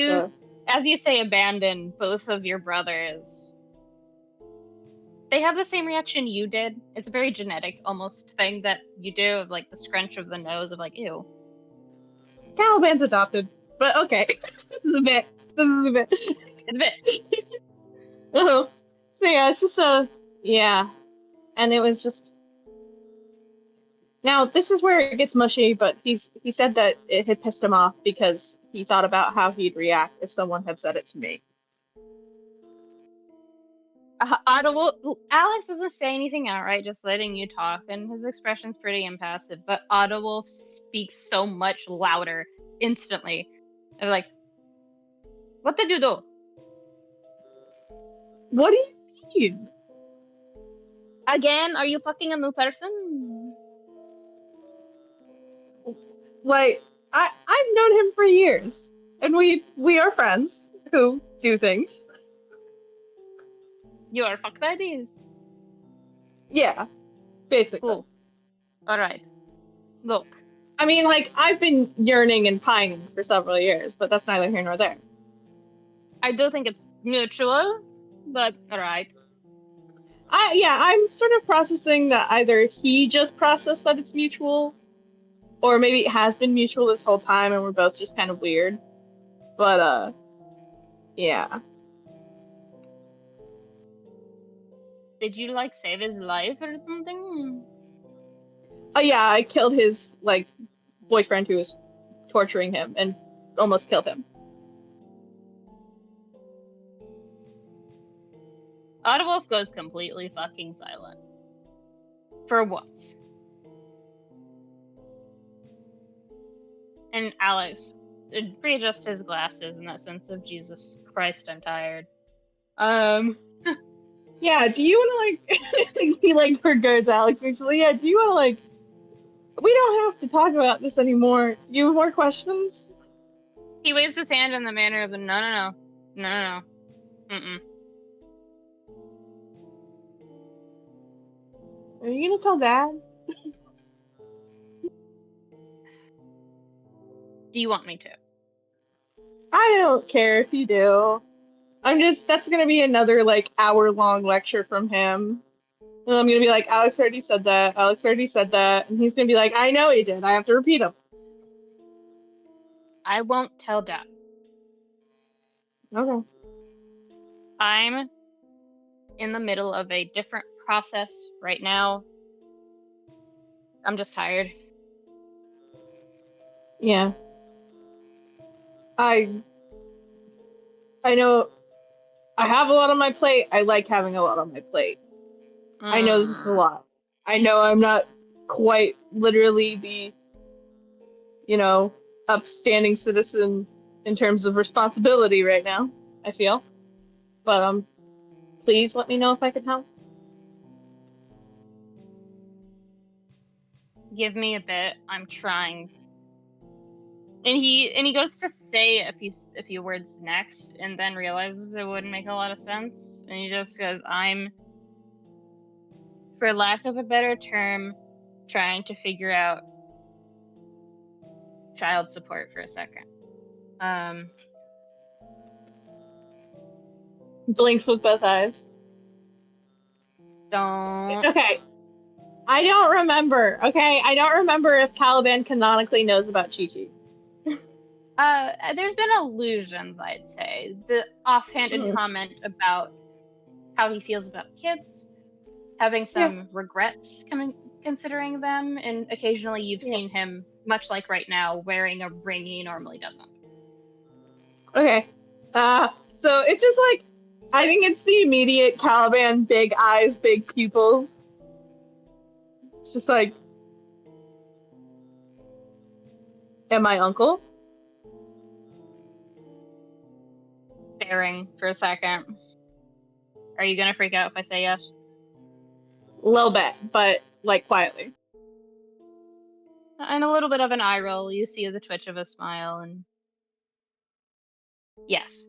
As you say abandon, both of your brothers, they have the same reaction you did. It's a very genetic almost thing that you do of like the scrunch of the nose of like, ew. Caliban's adopted, but okay, this is a bit. This is a bit. It's a bit. So yeah, it's just yeah, and it was just Now, this is where it gets mushy, but he said that it had pissed him off because he thought about how he'd react if someone had said it to me. Alex doesn't say anything outright, just letting you talk, and his expression's pretty impassive. But Audewolf speaks so much louder instantly. They're like, "What did you do?" What do you mean? Again, are you fucking a new person? Like, I've known him for years, and we are friends who do things. You are fuck buddies. Yeah, basically. Cool. Alright. Look. I mean, like, I've been yearning and pining for several years, but that's neither here nor there. I do think it's mutual, but alright. I'm sort of processing that either he just processed that it's mutual, or maybe it has been mutual this whole time and we're both just kind of weird. But, yeah. Did you, like, save his life or something? Yeah, I killed his, like, boyfriend who was torturing him and almost killed him. Audewolf goes completely fucking silent. For once. And Alex readjust his glasses in that sense of Jesus Christ, I'm tired. Yeah, do you want to, like, he, like, forgoes Alex actually. Yeah, do you want to, like, we don't have to talk about this anymore. Do you have more questions? He waves his hand in the manner of a no. Mm-mm. Are you gonna tell Dad? Do you want me to? I don't care if you do. That's gonna be another, like, hour-long lecture from him. And I'm gonna be like, Alex already said that, Alex already said that, and he's gonna be like, I know he did, I have to repeat him. I won't tell Dad. Okay. I'm in the middle of a different process right now. I'm just tired. Yeah. I I know I have a lot on my plate. I like having a lot on my plate. I know this is a lot. I know I'm not quite literally the, you know, upstanding citizen in terms of responsibility right now, I feel. But please let me know if I can help. Give me a bit. I'm trying. And he goes to say a few words next, and then realizes it wouldn't make a lot of sense, and he just goes, "I'm, for lack of a better term, trying to figure out child support for a second." Blinks with both eyes. Don't. Okay. I don't remember. Okay, I don't remember if Caliban canonically knows about Chi Chi. There's been allusions, I'd say. The offhanded Mm. comment about how he feels about kids, having Yeah. some regrets considering them, and occasionally you've Yeah. seen him, much like right now, wearing a ring he normally doesn't. Okay. So it's just like, I think it's the immediate Caliban, big eyes, big pupils. It's just like, am I uncle? Staring for a second. Are you gonna freak out if I say yes? A little bit, but like quietly. And a little bit of an eye roll. You see the twitch of a smile, and yes.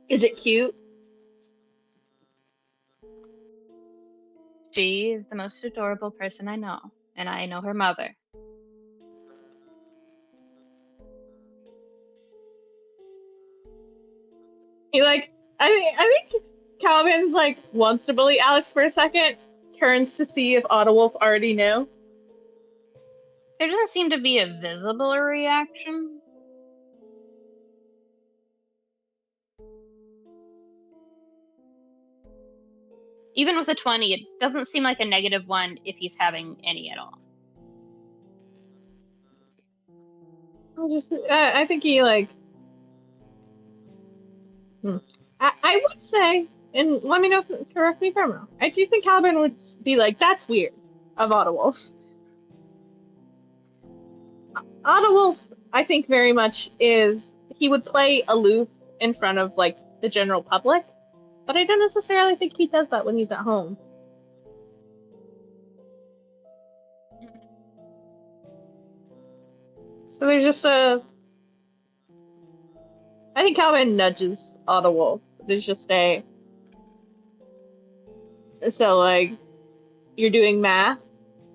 Is it cute? She is the most adorable person I know, and I know her mother. He like, I think Caliban's like wants to bully Alex for a second, turns to see if Otawolf already knew. There doesn't seem to be a visible reaction. even with a 20, it doesn't seem like a -1 if he's having any at all. I think he like. I would say, and let me know, correct me if I'm wrong. I do think Caliban would be like, that's weird of Otawolf. Otawolf, I think very much he would play aloof in front of like the general public, but I don't necessarily think he does that when he's at home. So there's just I think Caliban nudges Otawolf. There's just so like, you're doing math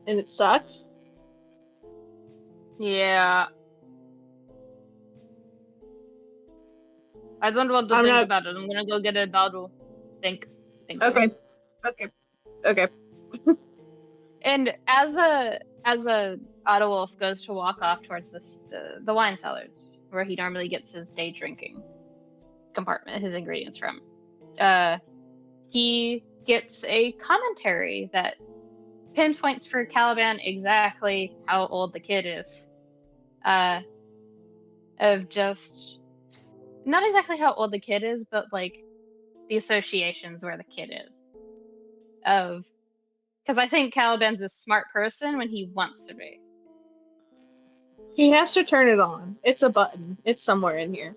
and it sucks. Yeah. I don't want to I'm think not. about it. I'm gonna go get a bottle. Think. Okay. Okay. And as a Otawolf goes to walk off towards the wine cellars where he normally gets his day drinking compartment, his ingredients from, he gets a commentary that pinpoints for Caliban exactly how old the kid is. Of just not exactly how old the kid is, but like the associations where the kid is. Because I think Caliban's a smart person when he wants to be. He has to turn it on. It's a button. It's somewhere in here.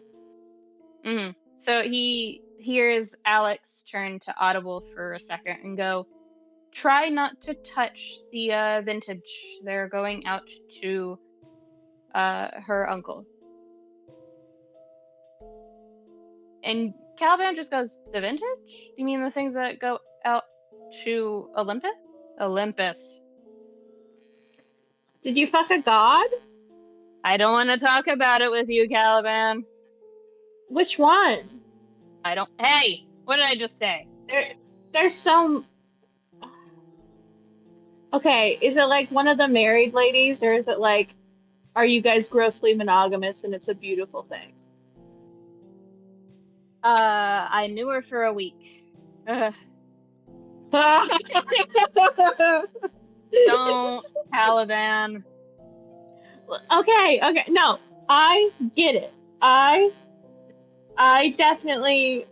So he hears Alex turn to Audible for a second and go, "Try not to touch the vintage. They're going out to her uncle." And Caliban just goes, "The vintage? You mean the things that go out to Olympus?" Olympus. Did you fuck a god? I don't want to talk about it with you, Caliban. Which one? I don't. Hey, what did I just say? There's some. Okay, is it like one of the married ladies, or is it like, are you guys grossly monogamous and it's a beautiful thing? I knew her for a week. Don't, Caliban. Okay, no, I get it. I definitely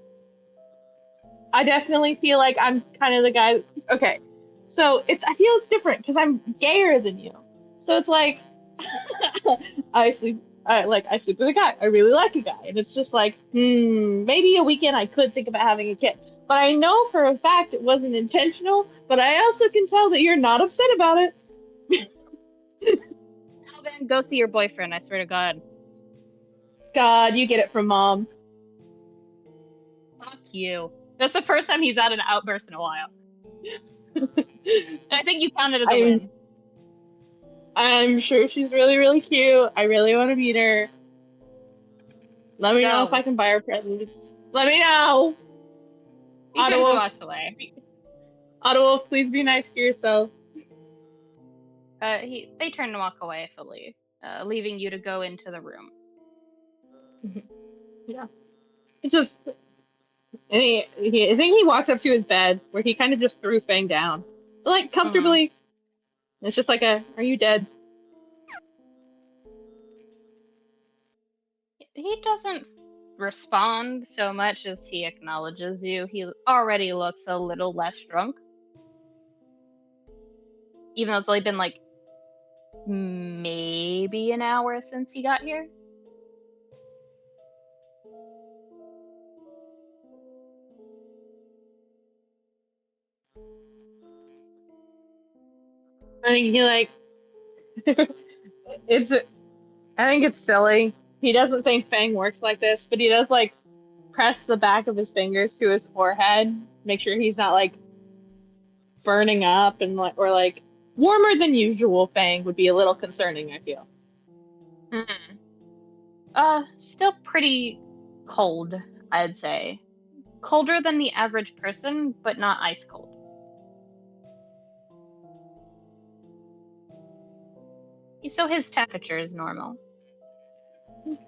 feel like I'm kind of the guy. Okay, so I feel it's different because I'm gayer than you. So it's like I sleep I sleep with a guy. I really like a guy, and it's just like, maybe a weekend I could think about having a kid. But I know for a fact it wasn't intentional. But I also can tell that you're not upset about it. Caliban, go see your boyfriend. I swear to God. God, you get it from mom. Fuck you. That's the first time he's had an outburst in a while. I think you counted as a win. I'm sure she's really, really cute. I really want to meet her. Let me know if I can buy her presents. Let me know. He turns and walks away. Ottawa, please be nice to yourself. They turn and walk away fully, leaving you to go into the room. Yeah. It's just, I think he walks up to his bed where he kind of just threw Fang down, like comfortably. It's just like are you dead? He doesn't respond so much as he acknowledges you. He already looks a little less drunk. Even though it's only been like maybe an hour since he got here. I think he like I think it's silly. He doesn't think Fang works like this, but he does like press the back of his fingers to his forehead, make sure he's not like burning up and like, or like warmer than usual. Fang would be a little concerning, I feel. Still pretty cold, I'd say. Colder than the average person, but not ice cold. So his temperature is normal. Do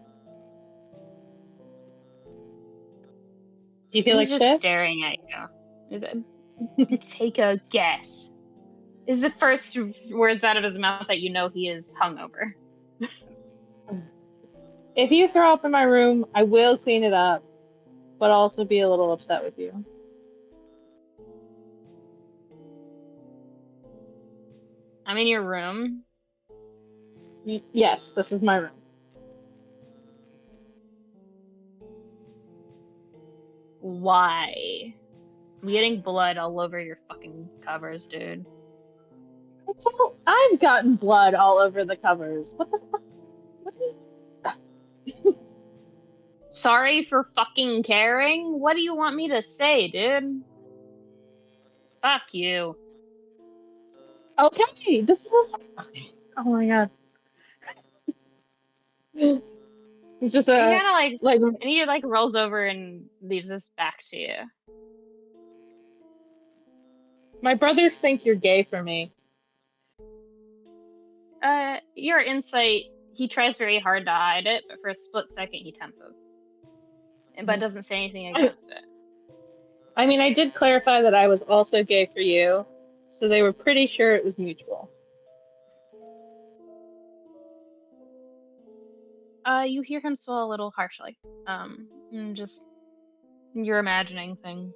you feel He's like just shit? staring at you. Take a guess. Is the first words out of his mouth that you know he is hungover. If you throw up in my room, I will clean it up, but also be a little upset with you. I'm in your room. Yes, this is my room. Why? I'm getting blood all over your fucking covers, dude. I've gotten blood all over the covers. What the fuck? What is... Sorry for fucking caring? What do you want me to say, dude? Fuck you. Okay, this is... Oh my god. It's just He a... kind of like... and he like rolls over and leaves this back to you. My brothers think you're gay for me. Your insight, he tries very hard to hide it, but for a split second he tenses. But doesn't say anything against it. I mean, I did clarify that I was also gay for you, so they were pretty sure it was mutual. You hear him swell a little harshly. And just you're imagining things.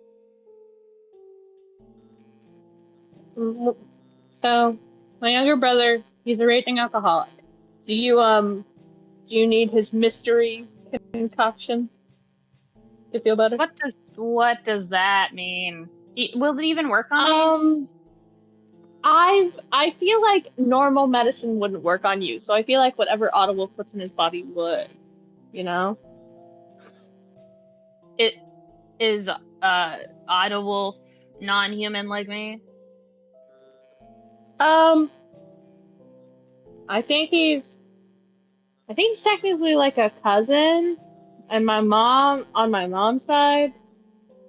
So, my younger brother, he's a raging alcoholic. Do you need his mystery concoction to feel better? What does that mean? Will it even work on me? I feel like normal medicine wouldn't work on you, so I feel like whatever Audible puts in his body would, you know? It is Otta Wolf non-human like me? Um, I think he's technically like a cousin, and on my mom's side,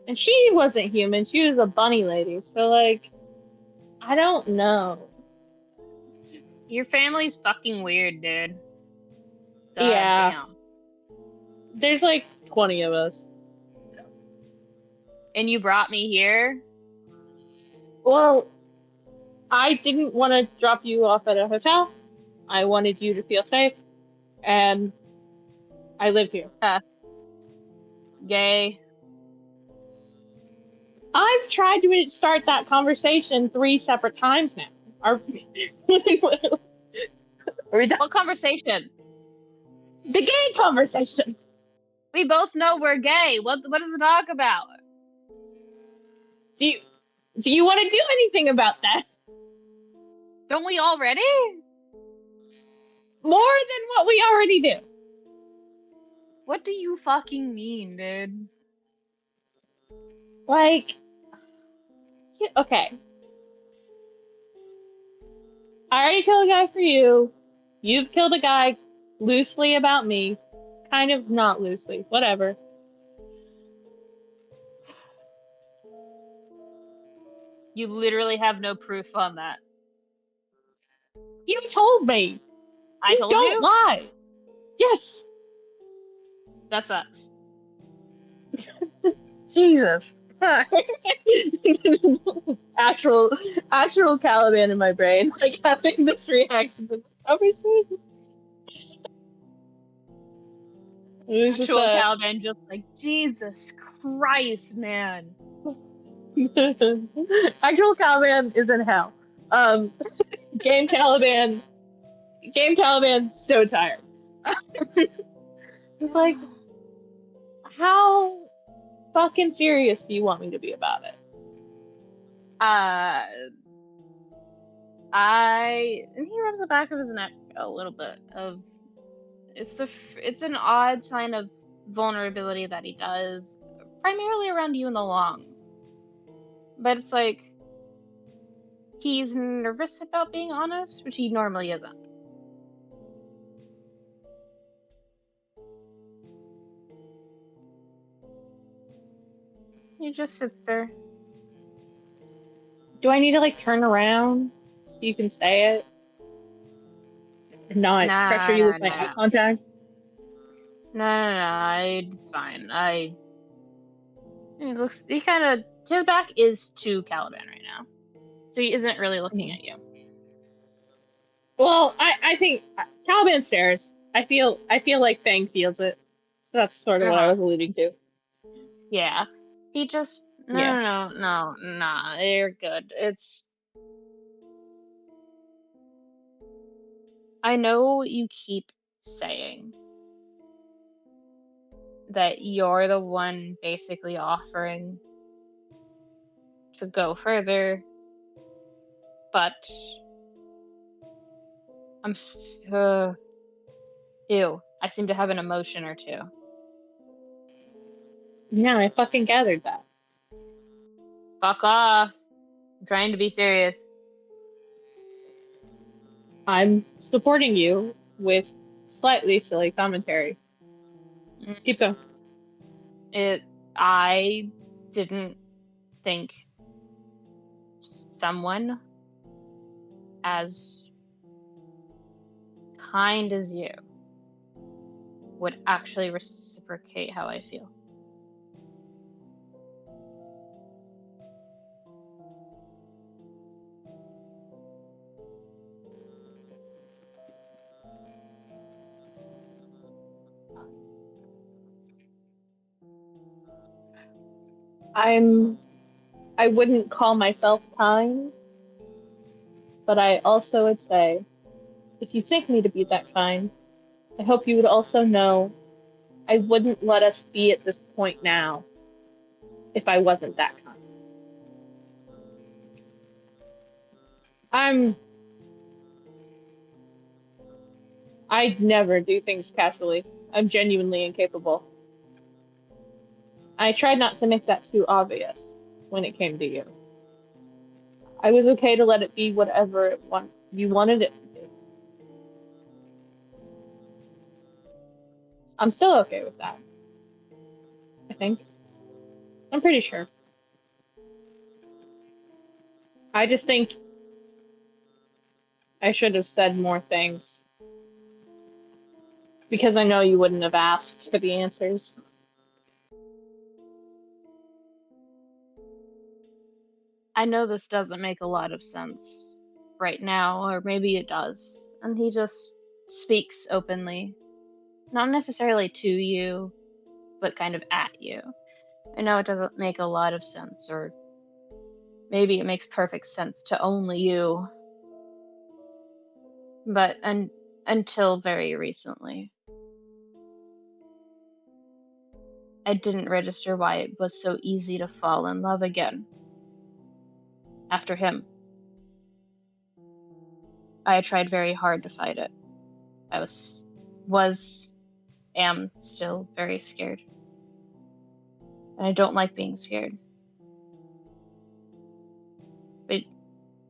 and she wasn't human, she was a bunny lady, so like, I don't know. Your family's fucking weird, dude. God Yeah, damn. there's like 20 of us. And you brought me here? Well, I didn't want to drop you off at a hotel. I wanted you to feel safe, and I live here. Gay. I've tried to start that conversation 3 separate times now. Are What conversation? the gay conversation? We both know we're gay. What does it talk about? Do you want to do anything about that? Don't we already? More than what we already do. What do you fucking mean, dude? Like, okay. I already killed a guy for you. You've killed a guy loosely about me. Kind of not loosely. Whatever. You literally have no proof on that. You told me. I told you? Don't lie. Yes. That sucks. Jesus. actual Caliban in my brain, like having this reaction to this conversation. It was just Actual Caliban just like, Jesus Christ, man. actual Caliban is in hell. Game Caliban, so tired. It's like, how fucking serious do you want me to be about it? And he rubs the back of his neck a little bit. It's an odd sign of vulnerability that he does, primarily around you in the lungs. But it's like he's nervous about being honest, which he normally isn't. He just sits there. Do I need to like turn around so you can say it? And not pressure you with my eye contact? No, it's fine. He kind of His back is to Caliban right now, so he isn't really looking at you. Well, I think Caliban stares. I feel like Fang feels it. So that's sort of what I was alluding to. Yeah. He just no, nah, you're good. I know you keep saying that you're the one basically offering to go further, but I'm ew. I seem to have an emotion or two. Yeah, I fucking gathered that. Fuck off. I'm trying to be serious. I'm supporting you with slightly silly commentary. Keep going. I didn't think someone as kind as you would actually reciprocate how I feel. I wouldn't call myself kind, but I also would say, if you think me to be that kind, I hope you would also know I wouldn't let us be at this point now if I wasn't that kind. I'd never do things casually. I'm genuinely incapable. I tried not to make that too obvious when it came to you. I was okay to let it be whatever you wanted it to be. I'm still okay with that, I think. I'm pretty sure. I just think I should have said more things because I know you wouldn't have asked for the answers. I know this doesn't make a lot of sense right now, or maybe it does. And he just speaks openly. Not necessarily to you, but kind of at you. I know it doesn't make a lot of sense, or maybe it makes perfect sense to only you. But until very recently, I didn't register why it was so easy to fall in love again after him. I tried very hard to fight it. I am still very scared. And I don't like being scared. But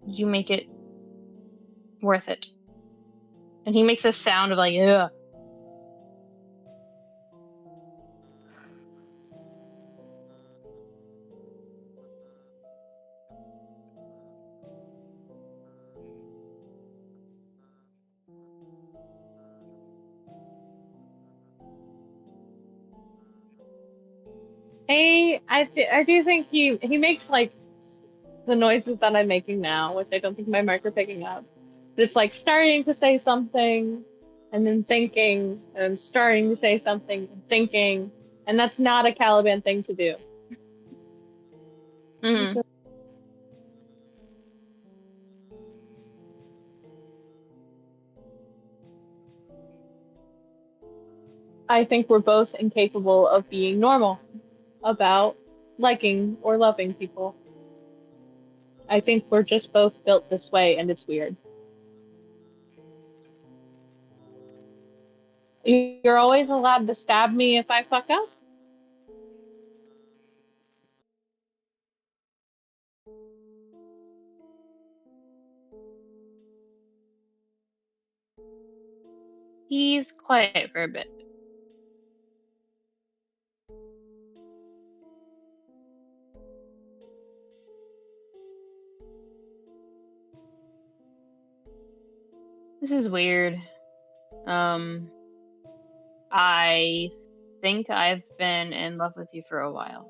you make it worth it. And he makes a sound of like, ugh. I do think he makes like the noises that I'm making now, which I don't think my mic are picking up. But it's like starting to say something and then thinking and starting to say something and thinking, and that's not a Caliban thing to do. Mm-hmm. I think we're both incapable of being normal about liking or loving people. I think we're just both built this way, and it's weird. You're always allowed to stab me if I fuck up. He's quiet for a bit. This is weird. I think I've been in love with you for a while.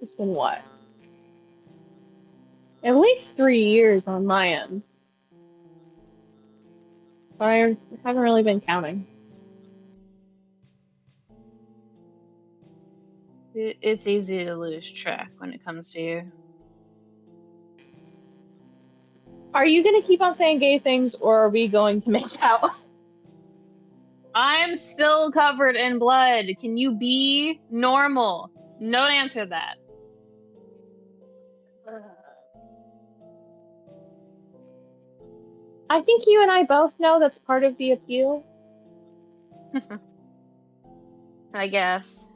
It's been what? At least 3 years on my end. But I haven't really been counting. It's easy to lose track when it comes to you. Are you gonna keep on saying gay things, or are we going to make out? I'm still covered in blood. Can you be normal? Don't answer that. I think you and I both know that's part of the appeal. I guess.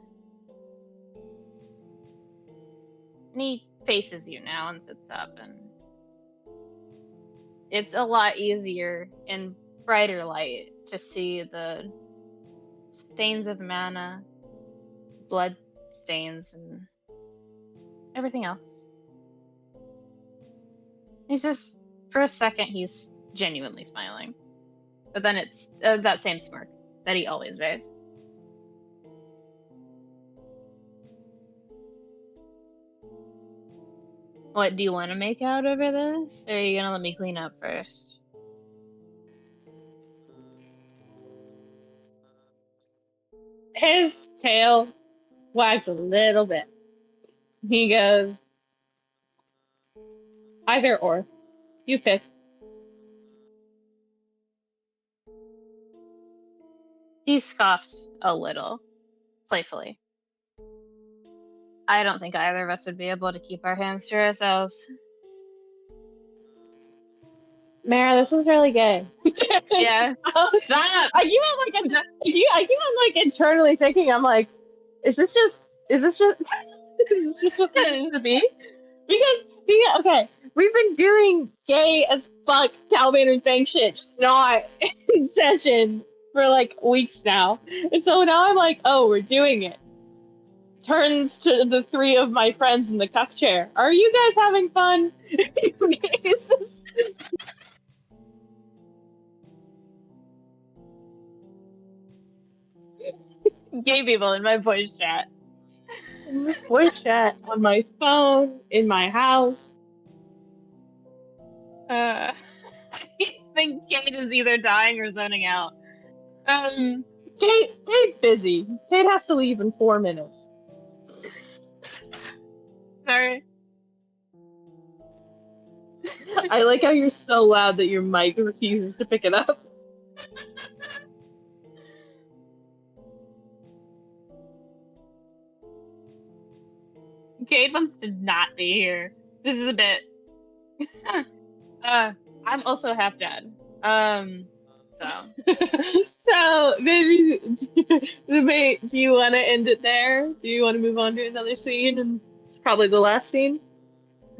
And he faces you now and sits up, and it's a lot easier in brighter light to see the stains of mana, blood stains, and everything else. He's just, for a second, he's genuinely smiling. But then it's that same smirk that he always wears. What, do you want to make out over this? Or are you gonna let me clean up first? His tail wags a little bit. He goes, either or. You pick. He scoffs a little, playfully. I don't think either of us would be able to keep our hands to ourselves. Mara, this is really gay. Yeah. Stop! I keep on like internally thinking, I'm like, is this just is this just what this is to be? Because okay, we've been doing gay as fuck Caliban and Fang shit, just not in session for like weeks now. And so now I'm like, oh, we're doing it. Turns to the three of my friends in the cuff chair. Are you guys having fun? Gay people in my voice chat. In this voice chat on my phone, in my house. I think Cayde is either dying or zoning out. Kate's busy. Kate has to leave in 4 minutes. Sorry. I like how you're so loud that your mic refuses to pick it up. Cayde wants to not be here. This is a bit. I'm also half dead. So. So maybe, do you want to end it there? Do you want to move on to another scene? And it's probably the last scene.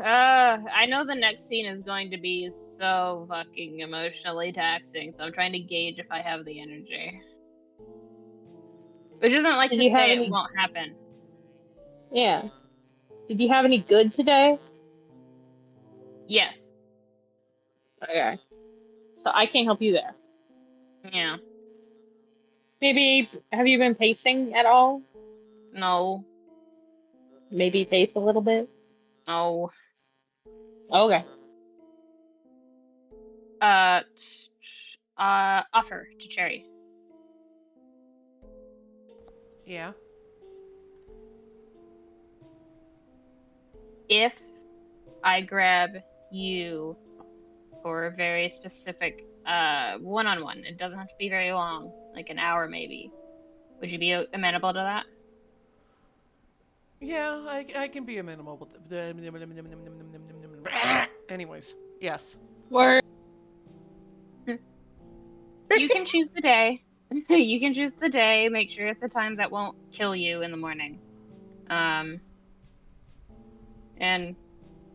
I know the next scene is going to be so fucking emotionally taxing, so I'm trying to gauge if I have the energy. Which isn't like Did to you have say any? it won't happen. Yeah. Did you have any good today? Yes. Okay. So I can't help you there. Yeah. Maybe have you been pacing at all? No. Maybe pace a little bit. No. Okay. Offer to Cherry. Yeah. If I grab you for a very specific one-on-one, it doesn't have to be very long, like an hour maybe. Would you be amenable to that? Yeah, I can be amenable. Anyways, yes. Word. You can choose the day. You can choose the day. Make sure it's a time that won't kill you in the morning. And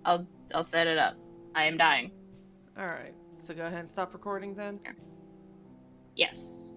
I'll set it up. I am dying. All right. So go ahead and stop recording then. Yes.